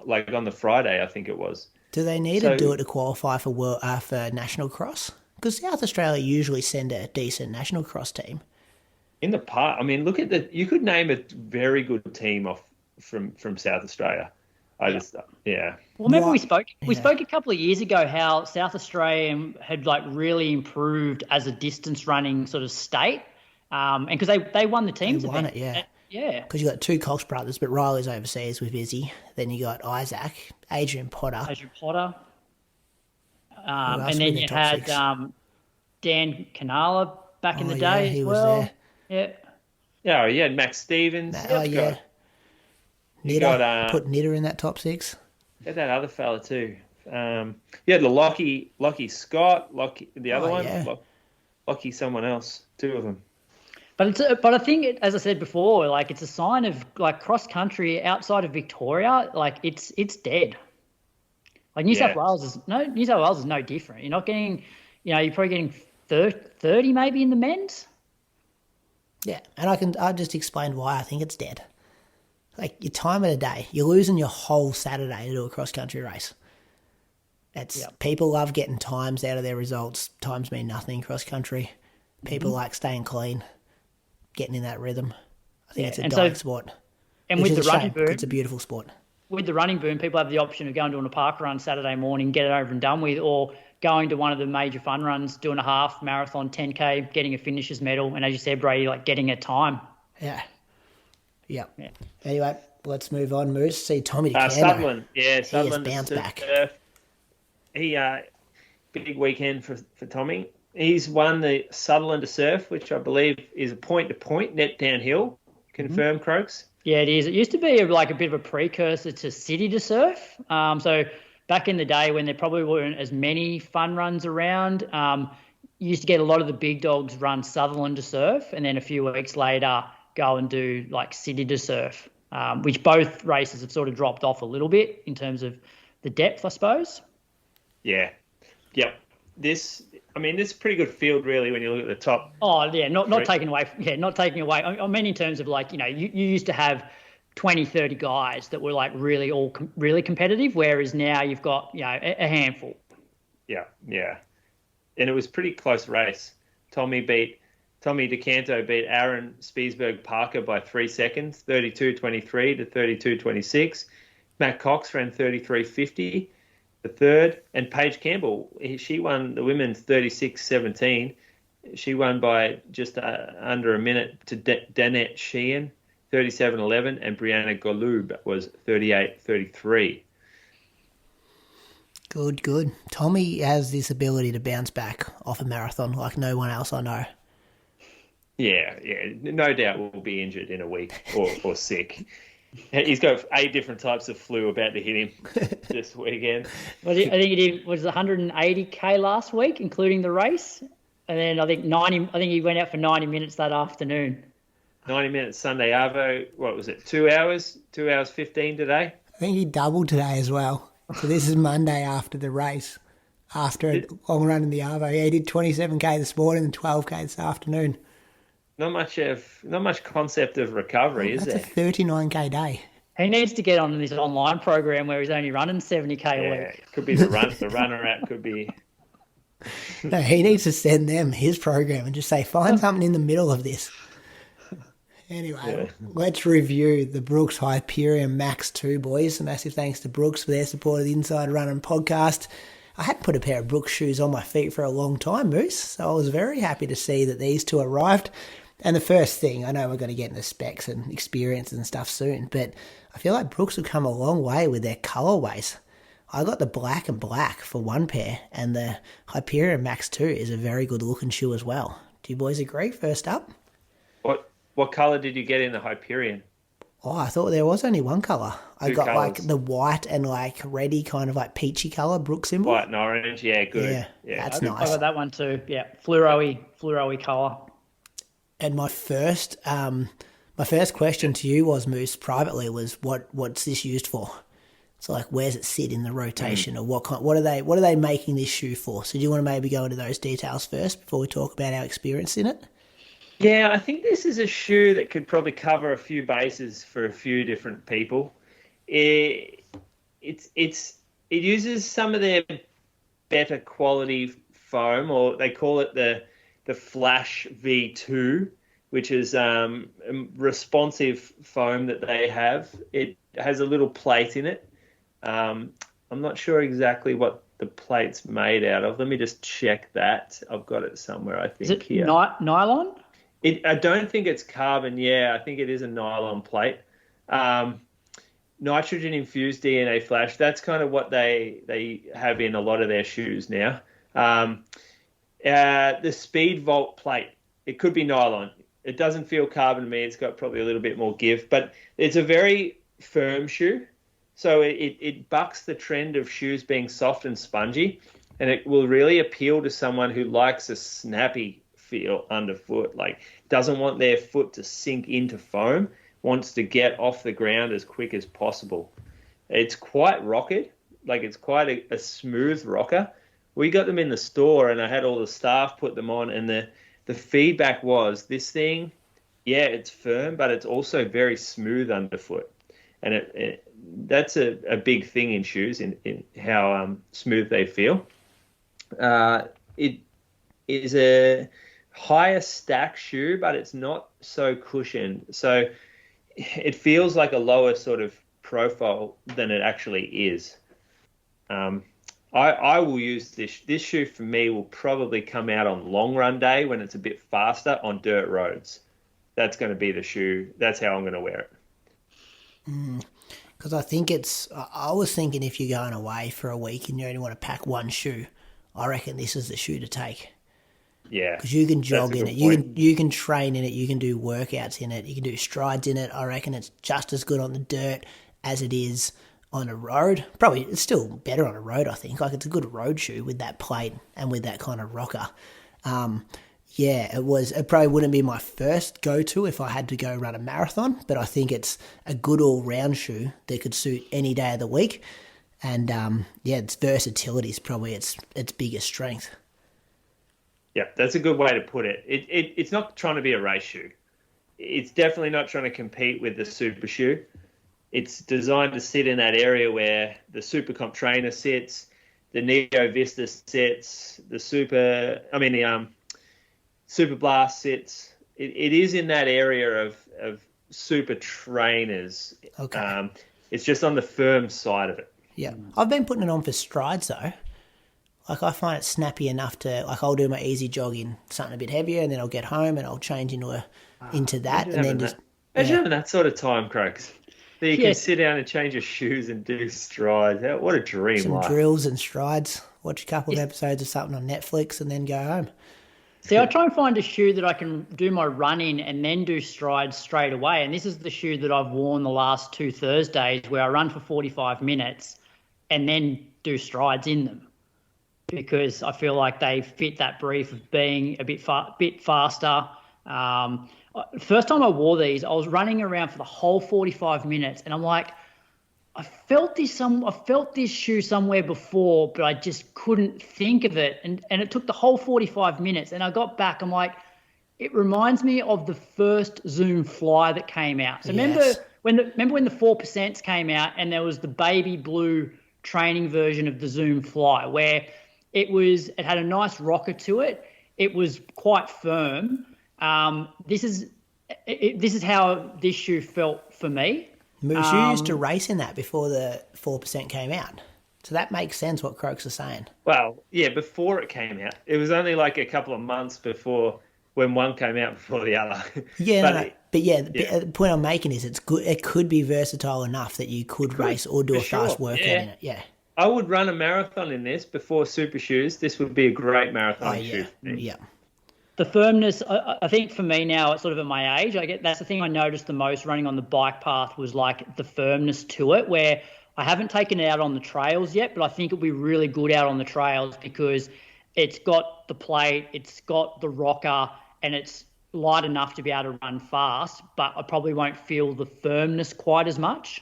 like on the Friday, I think it was. Do they need to do it to qualify for National Cross? Because South Australia usually send a decent National Cross team. In the past, I mean, look at you could name a very good team off from South Australia. Well, remember we spoke a couple of years ago how South Australia had like really improved as a distance running sort of state, and because they won the teams. They won it, yeah. Yeah. Because you got 2 Cox brothers, but Riley's overseas with Izzy. Then you got Isaac, Adrian Potter. And then you had Dan Canala back in the day he as was well. there. Yeah. Yeah, you had Max Stevens. Yeah. Nitter, put Nitter in that top 6. You had that other fella too. You had the Lockie Scott, the other one, yeah. Lockie someone else, 2 of them. But I think, as I said before, like it's a sign of like cross country outside of Victoria, like it's dead. Like New South Wales is no different. You're not getting, you're probably getting 30 maybe in the men's. Yeah, and I just explained why I think it's dead. Like your time of the day, you're losing your whole Saturday to do a cross country race. People love getting times out of their results. Times mean nothing cross country. People like staying clean, getting in that rhythm. I think it's a dying sport. And Which with is the a running shame, 'cause boom, it's a beautiful sport. with the running boom, people have the option of going to a park run Saturday morning, get it over and done with, or going to one of the major fun runs, doing a half marathon, 10K, getting a finisher's medal, and as you said, Brady, like getting a time. Yeah. Yeah. Anyway, let's move on, Moose. See Tommy DeCanto. Sutherland. Yeah, He has Sutherland. bounced back. He big weekend for Tommy. He's won the Sutherland to surf, which I believe is a point-to-point net downhill. Confirmed, Croaks? Yeah, it is. It used to be a bit of a precursor to city to surf. So back in the day when there probably weren't as many fun runs around, you used to get a lot of the big dogs run Sutherland to surf, and then a few weeks later go and do like city to surf, which both races have sort of dropped off a little bit in terms of the depth, I suppose. Yeah. Yep. This is a pretty good field, really, when you look at the top. Oh, yeah, not taking away. Yeah, not taking away. I mean, in terms of like, you used to have 20, 30 guys that were like really really competitive, whereas now you've got, a handful. Yeah, yeah. And it was a pretty close race. Tommy DeCanto beat Aaron Spiesberg Parker by 3 seconds, 32.23 to 32.26. Matt Cox ran 33.50. The third, and Paige Campbell, she won the women's 36.17. She won by just under a minute to Danette Sheehan, 37.11, and Brianna Golub was 38.33. Good. Tommy has this ability to bounce back off a marathon like no one else I know. Yeah, no doubt will be injured in a week or sick. He's got 8 different types of flu about to hit him this weekend. I think he did, was 180K last week, including the race. And then I think he went out for 90 minutes that afternoon. 90 minutes Sunday Arvo. What was it? 2 hours? 2 hours 15 today? I think he doubled today as well. So this is Monday after the race, after a long run in the Arvo. Yeah, he did 27K this morning and 12K this afternoon. Not much concept of recovery, is there? That's a 39K day. He needs to get on this online program where he's only running 70K a week. Could be the runner app could be. No, he needs to send them his program and just say, find something in the middle of this. Anyway, Let's review the Brooks Hyperion Max 2, boys. A massive thanks to Brooks for their support of the Inside Running podcast. I hadn't put a pair of Brooks shoes on my feet for a long time, Moose, so I was very happy to see that these two arrived. And the first thing, I know we're going to get into specs and experiences and stuff soon, but I feel like Brooks have come a long way with their colourways. I got the black and black for one pair, and the Hyperion Max 2 is a very good looking shoe as well. Do you boys agree? First up? What colour did you get in the Hyperion? Oh, I thought there was only one colour. I got colours. like the white and like reddy kind of like peachy colour Brooks symbol. White and orange, yeah, good. Yeah, that's I nice. got that one too. Yeah, fluoro-y colour. And my first question to you was, Moose, privately, was what's this used for? So like, where's it sit in the rotation, or what are they making this shoe for? So do you want to maybe go into those details first before we talk about our experience in it? Yeah, I think this is a shoe that could probably cover a few bases for a few different people. It uses some of their better quality foam, or they call it the Flash V2, which is responsive foam that they have. It has a little plate in it. I'm not sure exactly what the plate's made out of. Let me just check that. I've got it somewhere, I think. Is it here. Nylon? I don't think it's carbon. Yeah, I think it is a nylon plate. Nitrogen infused DNA flash. That's kind of what they have in a lot of their shoes now. The Speed Vault plate. It could be nylon. It doesn't feel carbon to me. It's got probably a little bit more give, but it's a very firm shoe. So it bucks the trend of shoes being soft and spongy, and it will really appeal to someone who likes a snappy feel underfoot, like doesn't want their foot to sink into foam, wants to get off the ground as quick as possible. It's quite rocket, like it's quite a smooth rocker. We got them in the store and I had all the staff put them on, and the feedback was this thing, yeah, it's firm, but it's also very smooth underfoot. And that's a big thing in shoes, in how smooth they feel. It is a higher stack shoe, but it's not so cushioned. So it feels like a lower sort of profile than it actually is. I will use this shoe. For me, will probably come out on long run day when it's a bit faster on dirt roads. That's going to be the shoe. That's how I'm going to wear it. Because I was thinking if you're going away for a week and you only want to pack one shoe, I reckon this is the shoe to take. Yeah. Because you can jog in it. You can train in it. You can do workouts in it. You can do strides in it. I reckon it's just as good on the dirt as it is on a road. Probably it's still better on a road, I think. Like, it's a good road shoe with that plate and with that kind of rocker. It probably wouldn't be my first go-to if I had to go run a marathon, but I think it's a good all-round shoe that could suit any day of the week. And, its versatility is probably its biggest strength. Yeah, that's a good way to put it. It's not trying to be a race shoe. It's definitely not trying to compete with the super shoe. It's designed to sit in that area where the Super Comp Trainer sits, the Neo Vista sits, the Super Blast sits. It is in that area of super trainers. Okay. It's just on the firm side of it. Yeah. I've been putting it on for strides, though. Like, I find it snappy enough to, like, I'll do my easy jog in something a bit heavier, and then I'll get home and I'll change into that, and then just... Imagine having that sort of time, Croaks. That you can sit down and change your shoes and do strides. What a dream some life. Drills and strides. Watch a couple of episodes of something on Netflix and then go home. See, I try and find a shoe that I can do my run in and then do strides straight away. And this is the shoe that I've worn the last 2 Thursdays, where I run for 45 minutes and then do strides in them, because I feel like they fit that brief of being a bit faster. First time I wore these, I was running around for the whole 45 minutes, and I'm like, I felt this shoe somewhere before, but I just couldn't think of it. And it took the whole 45 minutes, and I got back, I'm like, it reminds me of the first Zoom Fly that came out. So Yes. remember when the 4% came out, and there was the baby blue training version of the Zoom Fly, where it had a nice rocker to it. It was quite firm. This is how this shoe felt for me. Moose, you used to race in that before the 4% came out. So that makes sense what Croaks is saying. Well, yeah, before it came out. It was only like a couple of months before, when one came out before the other. Yeah, the point I'm making is it's good. It could be versatile enough that you could race or do a fast workout in it. Yeah. I would run a marathon in this before super shoes. This would be a great marathon shoe. Yeah. The firmness, I think for me now, it's sort of at my age, that's the thing I noticed the most running on the bike path, was like the firmness to it, where I haven't taken it out on the trails yet, but I think it'll be really good out on the trails because it's got the plate, it's got the rocker, and it's light enough to be able to run fast, but I probably won't feel the firmness quite as much.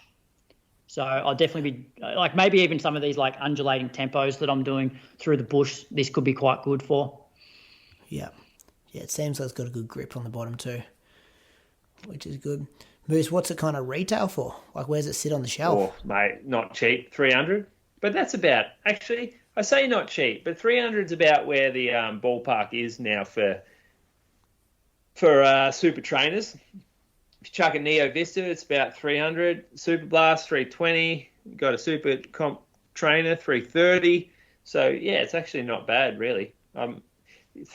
So I'll definitely be, like, maybe even some of these like undulating tempos that I'm doing through the bush, this could be quite good for. Yeah. Yeah, it seems like it's got a good grip on the bottom too, which is good. Moose, what's it kind of retail for? Like, where's it sit on the shelf? Oh, mate, not cheap, 300. But that's about, actually, I say not cheap, but 300 is about where the ballpark is now for super trainers. If you chuck a Neo Vista, it's about 300. Super Blast, 320. You've got a Super Comp Trainer, 330. So, yeah, it's actually not bad, really.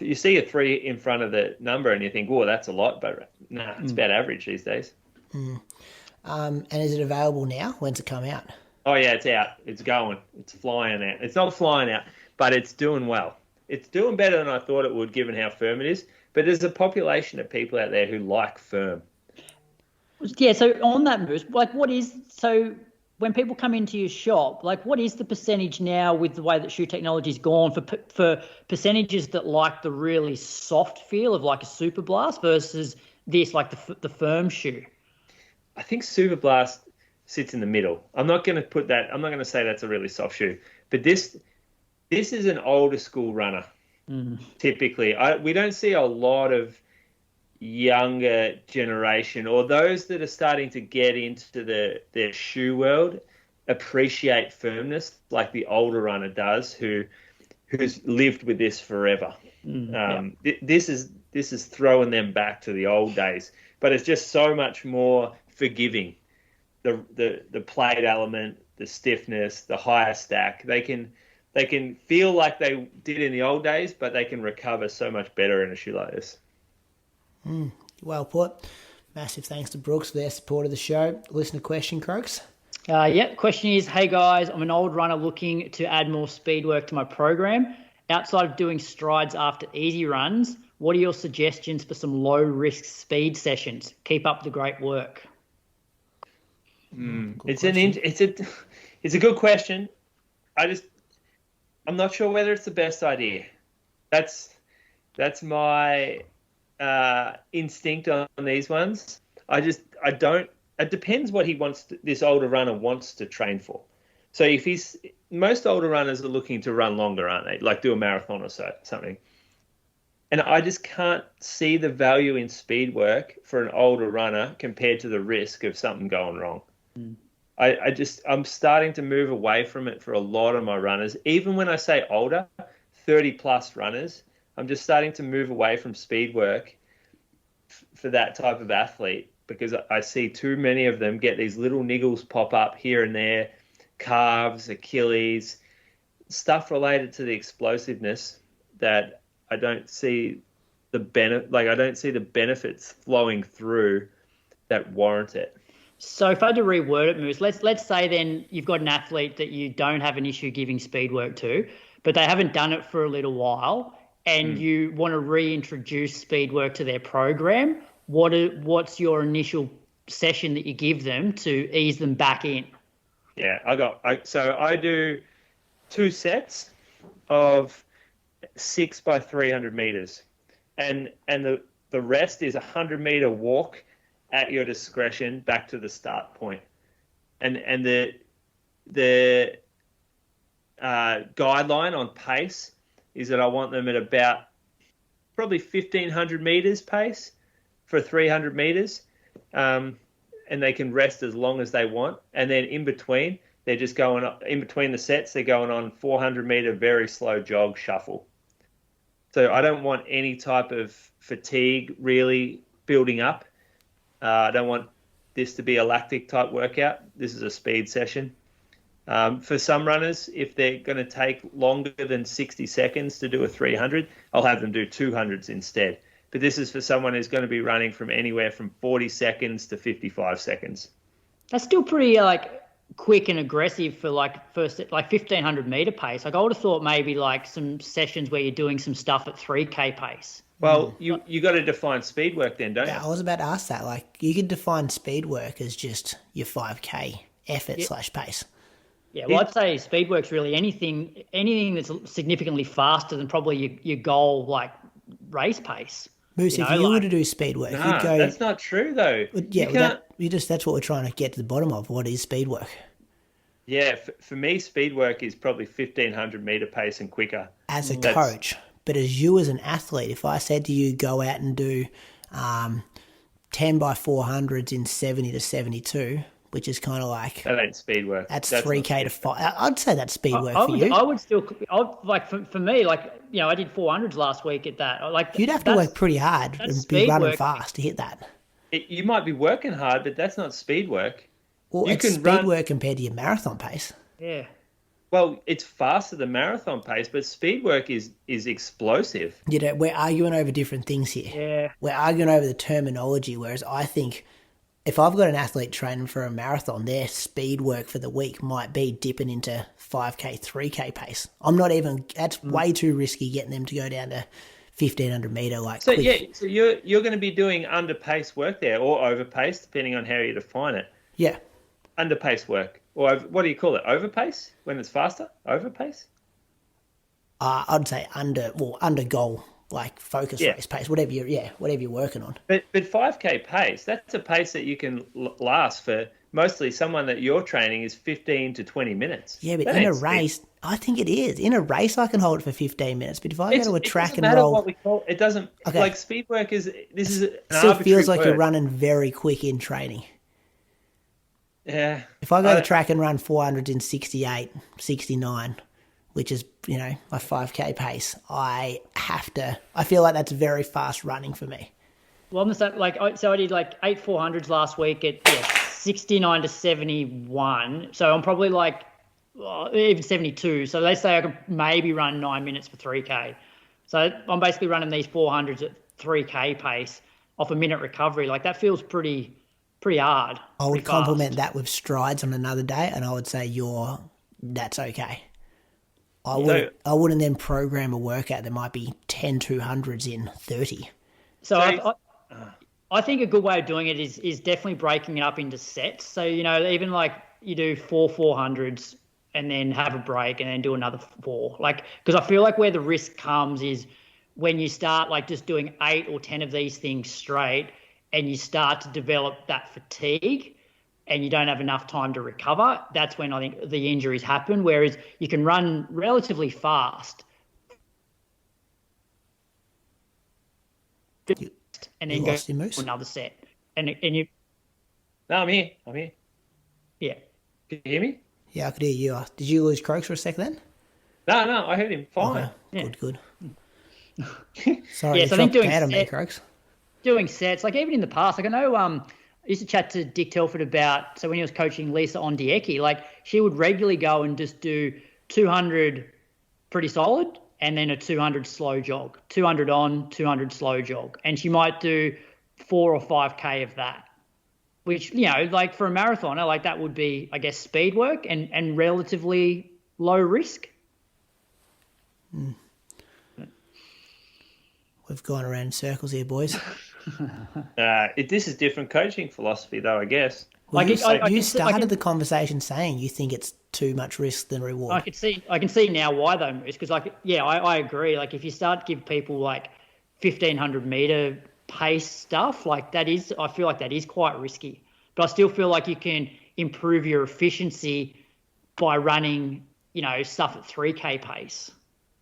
You see a 3 in front of the number and you think, oh, that's a lot, but nah, it's about average these days. And is it available now? When's it come out? Oh, yeah, it's out. It's going. It's flying out. It's not flying out, but it's doing well. It's doing better than I thought it would, given how firm it is. But there's a population of people out there who like firm. Yeah, so on that, Moose, like, when people come into your shop, like, what is the percentage now with the way that shoe technology's gone for percentages that like the really soft feel of like a Super Blast versus this, like the firm shoe? I think Super Blast sits in the middle. I'm not going to say that's a really soft shoe, but this is an older school runner. Typically, we don't see a lot of younger generation or those that are starting to get into their shoe world appreciate firmness like the older runner does, who's lived with this forever. This is throwing them back to the old days, but it's just so much more forgiving. The plate element, the stiffness, the higher stack. They can feel like they did in the old days, but they can recover so much better in a shoe like this. Well put. Massive thanks to Brooks for their support of the show. Listener question, Croaks. Question is, hey guys, I'm an old runner looking to add more speed work to my program. Outside of doing strides after easy runs, what are your suggestions for some low-risk speed sessions? Keep up the great work. It's a good question. I'm not sure whether it's the best idea. That's my instinct on these ones. It depends what this older runner wants to train for. So most older runners are looking to run longer, aren't they? Like do a marathon or something. And I just can't see the value in speed work for an older runner compared to the risk of something going wrong. I'm starting to move away from it for a lot of my runners. Even when I say older, 30 plus runners, I'm just starting to move away from speed work for that type of athlete, because I see too many of them get these little niggles pop up here and there, calves, Achilles, stuff related to the explosiveness that I don't see the benefits flowing through that warrant it. So if I had to reword it, Moose, let's say then you've got an athlete that you don't have an issue giving speed work to, but they haven't done it for a little while, and you want to reintroduce speed work to their program. What's your initial session that you give them to ease them back in? Yeah, I do 2 sets of 6 by 300 meters, and the rest is a 100-meter walk at your discretion back to the start point. And the guideline on pace is that I want them at about probably 1,500 meters pace for 300 meters, and they can rest as long as they want. And then in between, they're just going in between the sets. They're going on 400-meter very slow jog shuffle. So I don't want any type of fatigue really building up. I don't want this to be a lactic type workout. This is a speed session. For some runners, if they're going to take longer than 60 seconds to do a 300, I'll have them do 200s instead. But this is for someone who's going to be running from anywhere from 40 seconds to 55 seconds. That's still pretty quick and aggressive for 1,500 meter pace. I would have thought maybe some sessions where you're doing some stuff at 3K pace. Well, you got to define speed work then, don't you? I was about to ask that. You could define speed work as just your 5K effort / pace. Yeah, well, I'd say speed work's really anything that's significantly faster than probably your goal, race pace. Moose, if you were to do speed work, you'd go... that's not true, though. Yeah, that's what we're trying to get to the bottom of. What is speed work? Yeah, for me, speed work is probably 1,500 meter pace and quicker. As a coach... But as you as an athlete, if I said to you, go out and do 10 by 400s in 70 to 72, which is kind of that ain't speed work. That's 3K to 5. I'd say that's speed work for you. I would still, for me, I did 400s last week at that. You'd have to work pretty hard and be running fast to hit that. You might be working hard, but that's not speed work. Well, it's speed work compared to your marathon pace. Yeah. Well, it's faster than marathon pace, but speed work is explosive. We're arguing over different things here. Yeah. We're arguing over the terminology, whereas I think if I've got an athlete training for a marathon, their speed work for the week might be dipping into 5K, 3K pace. That's way too risky getting them to go down to 1,500 meter quick. Yeah, so you're going to be doing under pace work there, or over pace, depending on how you define it. Yeah. Under pace work. Or what do you call it? Overpace when it's faster? Overpace? I'd say under goal, focus race pace, whatever you're working on. But 5K pace, that's a pace that you can last for mostly someone that you're training is 15 to 20 minutes. Yeah, but in a race, I think it is. In a race, I can hold it for 15 minutes. But if I go to a track and roll, what we call it doesn't. Okay. Speed work is still feels like you're running very quick in training. Yeah. If I go to track and run 400s in 68, 69, which is, my 5K pace, I feel like that's very fast running for me. Well, I'm just like, so I did like 8 400s last week at 69 to 71. So I'm probably like even 72. So they say I could maybe run 9 minutes for 3K. So I'm basically running these 400s at 3K pace off a minute recovery. Like that feels pretty hard. I would complement that with strides on another day, and I would say that's okay. I wouldn't then program a workout that might be 10 200s in 30. So I think a good way of doing it is definitely breaking it up into sets. So, even like you do 4 400s and then have a break and then do another 4. Like, because I feel like where the risk comes is when you start like just doing 8 or 10 of these things straight and you start to develop that fatigue and you don't have enough time to recover, that's when I think the injuries happen. Whereas you can run relatively fast and then go to another set. And you... No, I'm here. Yeah. Can you hear me? Yeah, I could hear you. Did you lose Croaks for a sec then? No, I heard him fine. Okay. Yeah. Good. Sorry, yeah, so I think doing out me, Croaks. Doing sets, like even in the past, like I know I used to chat to Dick Telford about, so when he was coaching Lisa Ondieki, like she would regularly go and just do 200 pretty solid and then a 200 slow jog, 200 on, 200 slow jog. And she might do 4 or 5K of that, which, like for a marathoner, like that would be, I guess, speed work and relatively low risk. We've gone around in circles here, boys. This is different coaching philosophy, though, I guess. Well, you started the conversation saying you think it's too much risk than reward. I can see now why though, Moose, because I agree. Like if you start to give people like 1500 meter pace stuff, like I feel like that is quite risky. But I still feel like you can improve your efficiency by running, stuff at 3K pace,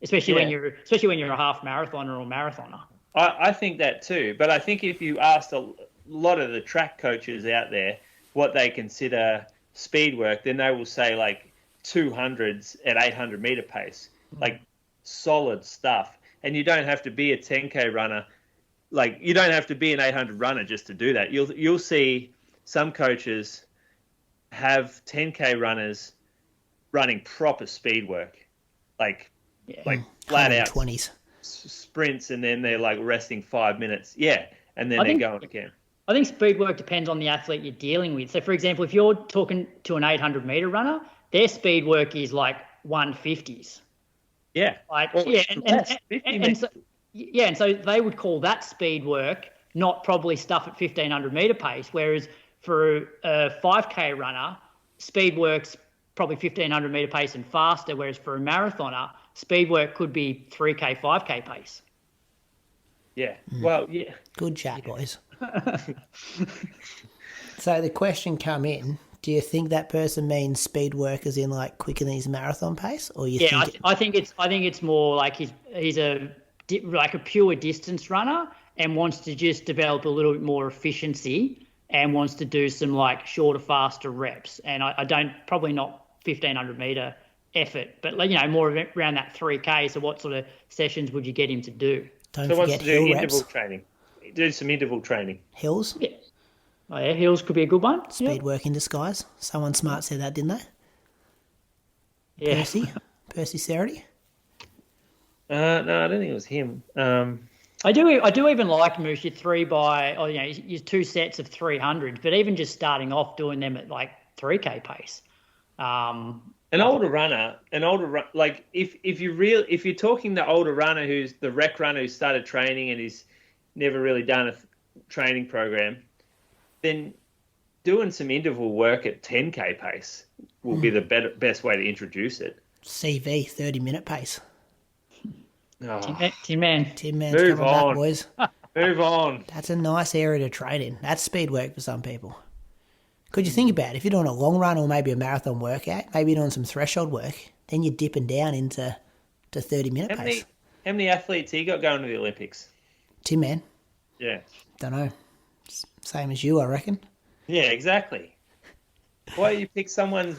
especially when you're a half marathoner or marathoner. I think that too, but I think if you asked a lot of the track coaches out there what they consider speed work, then they will say like 200s at 800 meter pace, like solid stuff. And you don't have to be a 10K runner. Like you don't have to be an 800 runner just to do that. You'll see some coaches have 10K runners running proper speed work, like flat out 20s. Sprints, and then they're like resting 5 minutes. Yeah. And then they're going again. I think speed work depends on the athlete you're dealing with. So, for example, if you're talking to an 800 meter runner, their speed work is like 150s. Yeah. And so they would call that speed work, not probably stuff at 1500 meter pace. Whereas for a 5K runner, speed work's probably 1500 meter pace and faster. Whereas for a marathoner, speed work could be 3K, 5K pace. Yeah. Well, yeah. Good chat, boys. So the question come in, do you think that person means speed work as in like quicker than his marathon pace, or I think it's more like he's a pure distance runner and wants to just develop a little bit more efficiency and wants to do some like shorter, faster reps. And I don't, probably not 1500 meter effort, but more around that 3K. So what sort of sessions would you get him to do? Don't forget hill reps. Training. Do some interval training. Hills? Yeah. Oh yeah, hills could be a good one. Speed work in disguise. Someone smart said that, didn't they? Yeah. Percy Cerity? No, I don't think it was him. I do even like Moose, your your 2 sets of 300s, but even just starting off doing them at like 3K pace. An older runner, like if you're talking the older runner who's the rec runner who started training and he's never really done a training program, then doing some interval work at 10K pace will be the best way to introduce it. CV 30-minute pace. Oh. Tin Man. Tin Man's coming back, boys. Move on. That's a nice area to trade in. That's speed work for some people. Could you think about it? If you're doing a long run or maybe a marathon workout, maybe you're doing some threshold work, then you're dipping down into 30-minute pace. How many athletes he got going to the Olympics? Tin Man. Yeah. Don't know. Same as you, I reckon. Yeah, exactly. Why you pick someone?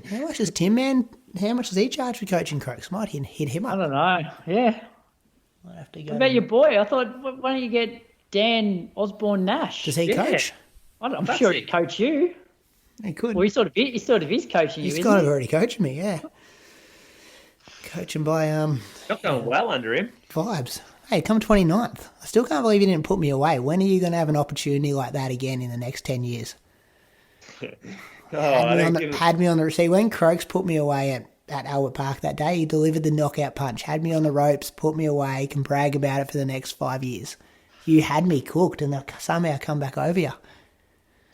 How much does Tin Man? How much does he charge for coaching Croaks? Might hit him up. I don't know. Yeah. Might have to go. What about your boy? I thought, why don't you get Dan Osborne Nash. Does he coach? I'm sure he'd coach you. He could. Well, he sort of is coaching you, He's isn't kind of he? already coaching me, yeah. Coaching by Not going well under him. vibes. Hey, come 29th. I still can't believe you didn't put me away. When are you going to have an opportunity like that again in the next 10 years? Had me on the receipt. When Croaks put me away at Albert Park that day, he delivered the knockout punch, had me on the ropes, put me away, can brag about it for the next 5 years. You had me cooked, and they'll somehow come back over you.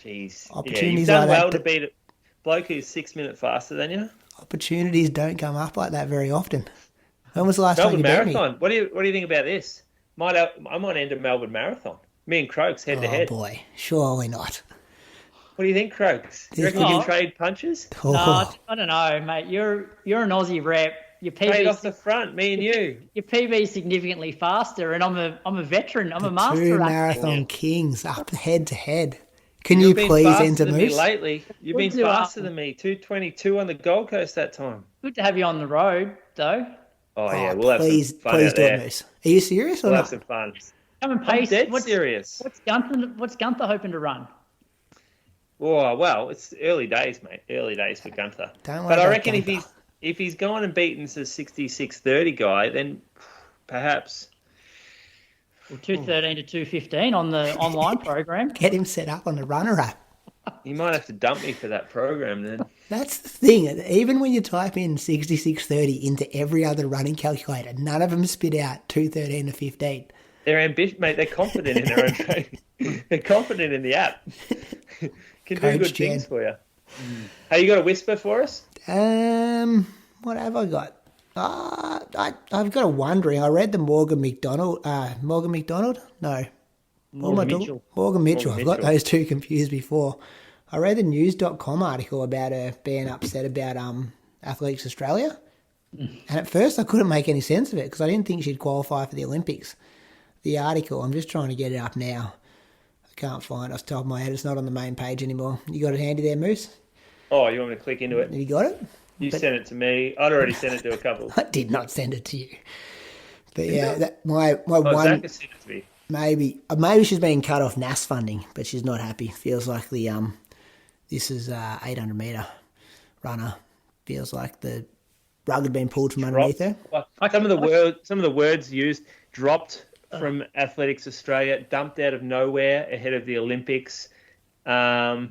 Jeez. Opportunities you've done like well that to beat a bloke who's 6 minutes faster than you. Opportunities don't come up like that very often. When was the last Melbourne time you beat me? Marathon. What do you think about this? I might end a Melbourne Marathon. Me and Croaks head to head. Oh boy, surely not. What do you think, Croaks? You reckon we can trade punches? Oh. No, I don't know, mate. You're an Aussie rep. Your Trade off PB the front, me and you. your PB is significantly faster, and I'm a veteran. I'm a master. Two athlete. marathon kings up head to head. Can You've you been please faster enter than me Moose? lately. You've been We'll do, faster than me. 2:22 on the Gold Coast that time. Good to have you on the road, though. Oh yeah, Oh, we'll have please, some fun please out do there. it, Moose. Are you serious or We'll not? have some fun. Come and I'm pace. dead What's serious. Gunther hoping to run? Oh well, it's early days, mate. Early days for Gunther. Don't worry But I about reckon Gunther. if he's gone and beaten the 66:30 guy, then perhaps. Well, 2:13 to 2:15 on the online program. Get him set up on the runner app. He might have to dump me for that program then. That's the thing. Even when you type in 66:30 into every other running calculator, none of them spit out 2:13 to 15. They're ambitious, mate. They're confident in their own training. They're confident in the app. Can do Coach good Jen. things for you. Hey, you got a whisper for us? What have I got? I've got a wondering. I read the Morgan McDonald. No. Morgan Mitchell. Morgan Mitchell. I've got Mitchell. those two confused before. I read the news.com article about her being upset about Athletics Australia. And at first I couldn't make any sense of it because I didn't think she'd qualify for the Olympics. The article, I'm just trying to get it up now. I can't find it off the top of my head. It's not on the main page anymore. You got it handy there, Moose? Oh, you want me to click into it? Have you got it? You sent it to me. I'd already sent it to a couple. I did not send it to you. But yeah, my Oh, one... Zach has sent it to me. Maybe she's been cut off NAS funding, but she's not happy. Feels like this is 800 metre runner. Feels like the rug had been pulled from underneath her. Well, some of the words used dropped from Athletics Australia, dumped out of nowhere ahead of the Olympics. I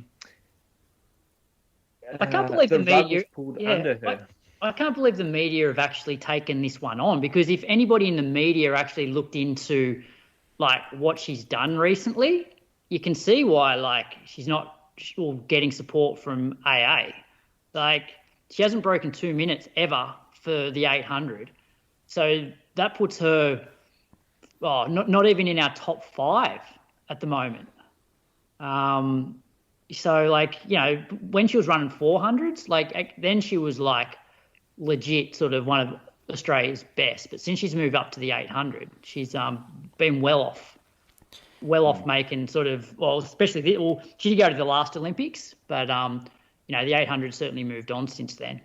can't believe the rug was media. pulled under her. I can't believe the media have actually taken this one on, because if anybody in the media actually looked into like what she's done recently, you can see why like she's not getting support from AA. Like she hasn't broken 2 minutes ever for the 800, so that puts her not even in our top 5 at the moment. So like, you know, when she was running 400s, like then she was like legit sort of one of Australia's best. But since she's moved up to the 800, she's been well off making sort of, especially she did go to the last Olympics, but you know, the 800 certainly moved on since then.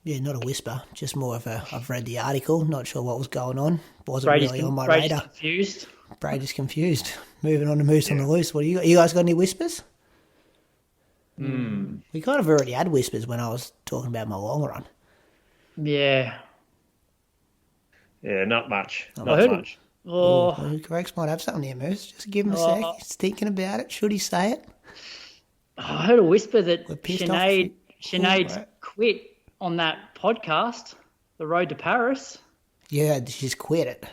Yeah, not a whisper, just more of a, I've read the article, not sure what was going on. Wasn't Brady's really on my Brady's radar. confused. Brady's confused. Moving on to Moose on the Loose. What do you guys got any whispers? We kind of already had whispers when I was talking about my long run. Yeah. Yeah, not much. I Not heard much. Rex might have something here, Moose. Just give him a sec. He's thinking about it. Should he say it? I heard a whisper that We're pissed off. Sinead quit on that podcast, The Road to Paris. Yeah, she's quit it.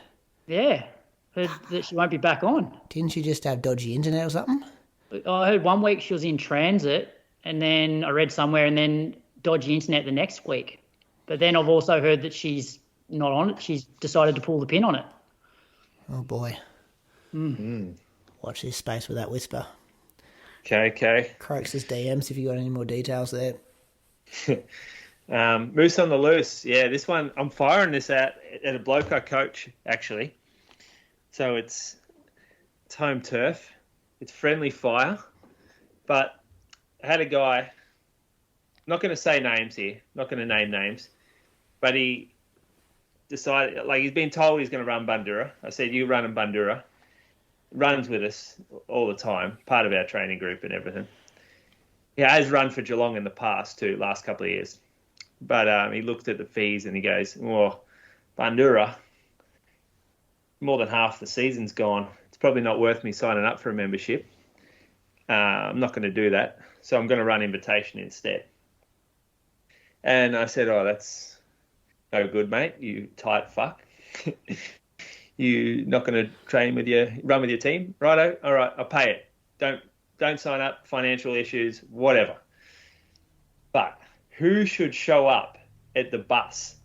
Yeah. Heard that she won't be back on. Didn't she just have dodgy internet or something? I heard 1 week she was in transit, and then I read somewhere, and then dodgy internet the next week. But then I've also heard that she's not on it. She's decided to pull the pin on it. Oh, boy. Watch this space with that whisper. Okay. Croaks' DMs if you got any more details there. Moose on the Loose. Yeah, this one, I'm firing this out at a bloke I coach, actually. So it's home turf. It's friendly fire. But I had a guy, not going to say names here, not going to name names, but he decided, like he's been told he's going to run Bundoora. I said, you run in Bundoora. runs with us all the time, part of our training group and everything. He has run for Geelong in the past too, last couple of years. But he looked at the fees and he goes, "Oh, Bundoora, more than half the season's gone. It's probably not worth me signing up for a membership. I'm not going to do that, so I'm going to run invitation instead." And I said, "Oh, that's no good, mate. You tight fuck. You not going to run with your team? Righto, all right, I'll pay it. Don't sign up, financial issues, whatever. But who should show up at the bus,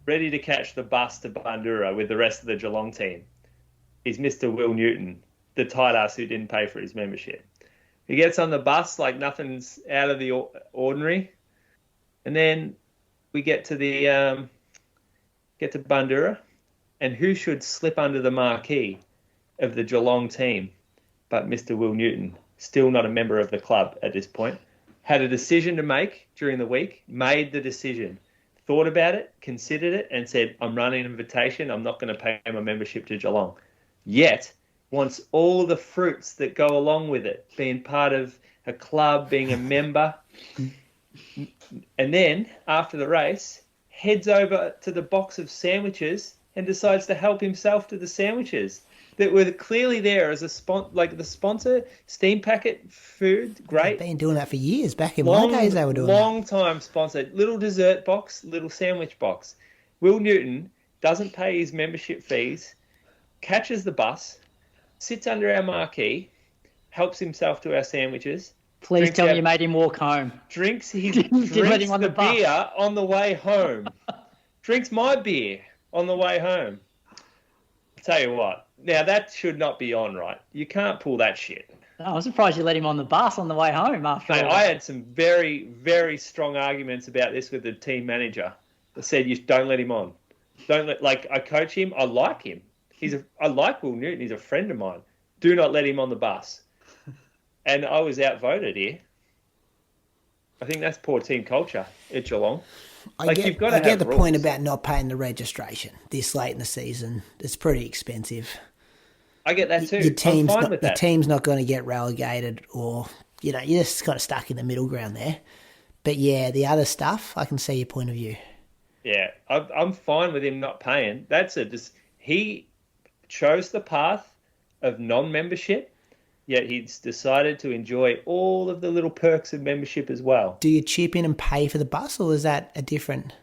ready to catch the bus to Bundoora with the rest of the Geelong team, is Mr. Will Newton, the tight ass who didn't pay for his membership. He gets on the bus like nothing's out of the ordinary, and then we get to Bundoora, and who should slip under the marquee of the Geelong team but Mr. Will Newton, still not a member of the club at this point, had a decision to make during the week, made the decision, thought about it, considered it, and said, "I'm running an invitation. I'm not going to pay my membership to Geelong." Yet wants all the fruits that go along with it, being part of a club, being a member. And then, after the race, heads over to the box of sandwiches and decides to help himself to the sandwiches that were clearly there as the sponsor, Steam Packet Food, great. They've been doing that for years. Back in my days, they were doing long time sponsor. Little dessert box, little sandwich box. Will Newton doesn't pay his membership fees, catches the bus, sits under our marquee, helps himself to our sandwiches. Please tell me you made him walk home. Drinks his let him on the bus. beer on the way home. Drinks my beer on the way home. I'll tell you what. Now, that should not be on, right? You can't pull that shit. No, I'm surprised you let him on the bus on the way home after all. I had some very, very strong arguments about this with the team manager. I said, "You don't let him on. I coach him. I like him. I like Will Newton. He's a friend of mine. Do not let him on the bus." And I was outvoted here. I think that's poor team culture at Geelong. I get the rules. Point about not paying the registration this late in the season. It's pretty expensive. I get that too. The team's not going to get relegated, or you're just kind of stuck in the middle ground there. But yeah, the other stuff, I can see your point of view. Yeah, I'm fine with him not paying. He chose the path of non-membership, yet he's decided to enjoy all of the little perks of membership as well. Do you chip in and pay for the bus, or is that a different?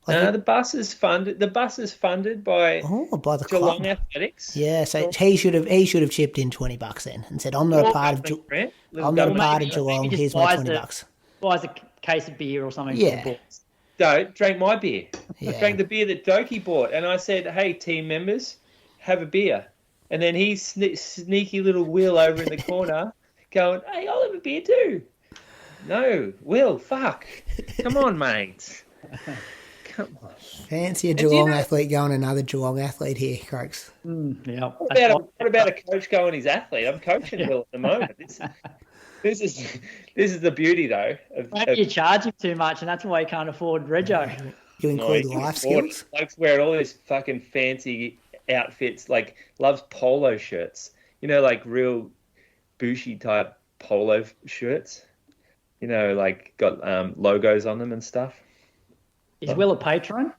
No, the bus is funded. The bus is funded by the Geelong club. Athletics. Yeah, so he should have chipped in $20 then and said, "I'm not a part of Geelong. Here's my $20." Buys a case of beer or something. Yeah. For the boys. No, drank my beer. Yeah. Drank the beer that Doki bought, and I said, "Hey, team members, have a beer." And then he's sneaky little Will over in the corner going, "Hey, I'll have a beer too." No, Will, fuck. Come on, mate. Come on. Fancy a Geelong athlete going another Geelong athlete here, Croaks. Yeah. What about a coach going his athlete? I'm coaching Will at the moment. This is the beauty, though. Maybe you charge him too much, and that's why you can't afford Rego. You include life skills? Like wearing all these fucking fancy outfits, like loves polo shirts. Like real bushy type polo shirts. Like got logos on them and stuff. Is Will a patron?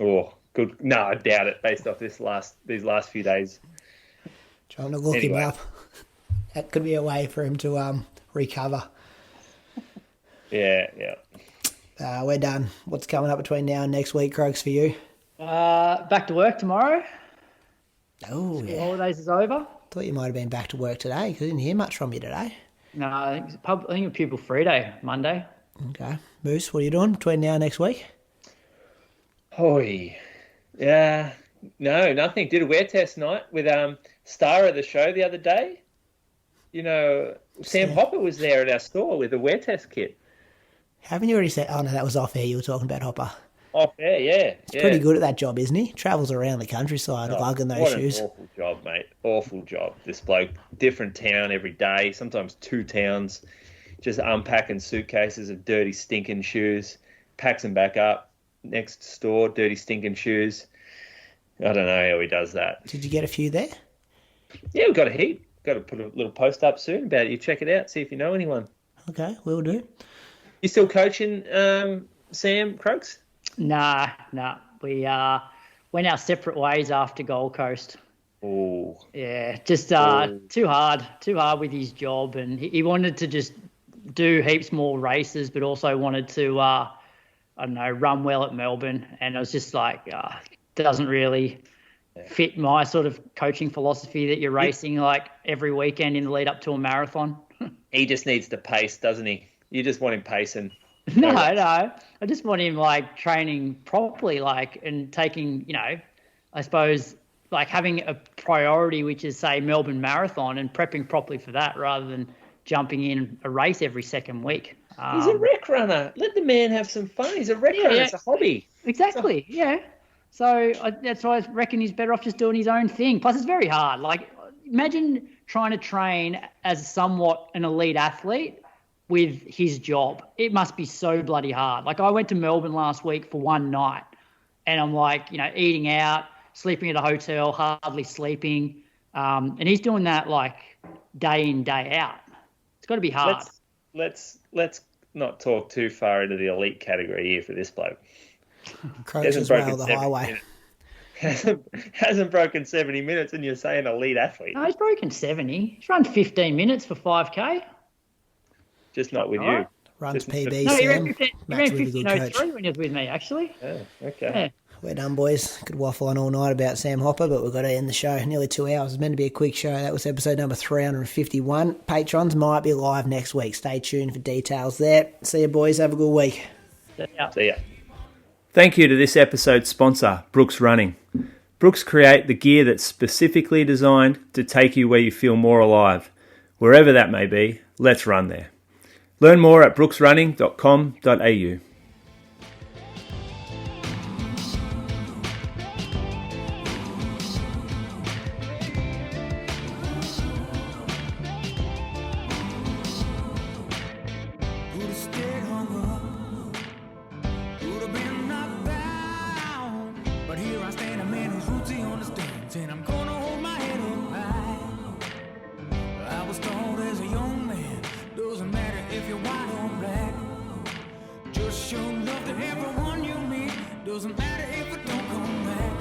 Oh, good. No, I doubt it. Based off these last few days. Trying to look him up. That could be a way for him to recover. Yeah. We're done. What's coming up between now and next week, Croaks, for you? Back to work tomorrow. Oh, yeah. Holidays is over. Thought you might have been back to work today because I didn't hear much from you today. No, I think it's pupil free day, Monday. Okay. Moose, what are you doing between now and next week? Hoi. Yeah. No, nothing. Did a wear test night with star of the show the other day. Sam Hopper was there at our store with a wear test kit. Haven't you already said? Oh, no, that was off air. You were talking about Hopper. Off air, yeah. He's pretty good at that job, isn't he? Travels around the countryside lugging those shoes. What an awful job, mate. Awful job. This bloke, different town every day, sometimes two towns, just unpacking suitcases of dirty, stinking shoes, packs them back up, next store, dirty, stinking shoes. I don't know how he does that. Did you get a few there? Yeah, we've got a heap. Got to put a little post up soon about it. You check it out, see if you know anyone. Okay, will do. You still coaching Sam Croaks? Nah. We went our separate ways after Gold Coast. Oh. Yeah, just too hard with his job, and he wanted to just do heaps more races, but also wanted to, run well at Melbourne. And I was just like, doesn't really fit my sort of coaching philosophy that you're racing like every weekend in the lead up to a marathon. He just needs to pace, doesn't he? You just want him pacing. No. I just want him like training properly, like, and taking, I suppose, like having a priority, which is say Melbourne Marathon, and prepping properly for that rather than jumping in a race every second week. He's a rec runner. Let the man have some fun. He's a rec runner. It's a hobby. Exactly. Yeah. So that's why I reckon he's better off just doing his own thing. Plus, it's very hard. Like, imagine trying to train as somewhat an elite athlete with his job. It must be so bloody hard. Like, I went to Melbourne last week for one night, and I'm like, eating out, sleeping at a hotel, hardly sleeping. And he's doing that like day in, day out. It's got to be hard. Let's not talk too far into the elite category here for this bloke. Croaks as well, the highway. Hasn't broken 70 minutes, and you're saying elite athlete. No, he's broken 70. He's run 15 minutes for 5K. Just not with you. Runs PB, No, he Sam. ran 15:03 when he was with me, actually. Oh, okay. Yeah. We're done, boys. Could waffle on all night about Sam Hopper, but we've got to end the show. Nearly 2 hours. It's meant to be a quick show. That was episode number 351. Patrons might be live next week. Stay tuned for details there. See you, boys. Have a good week. See ya. Thank you to this episode's sponsor, Brooks Running. Brooks create the gear that's specifically designed to take you where you feel more alive. Wherever that may be, let's run there. Learn more at brooksrunning.com.au. Show love to everyone you meet. Doesn't matter if it don't come back.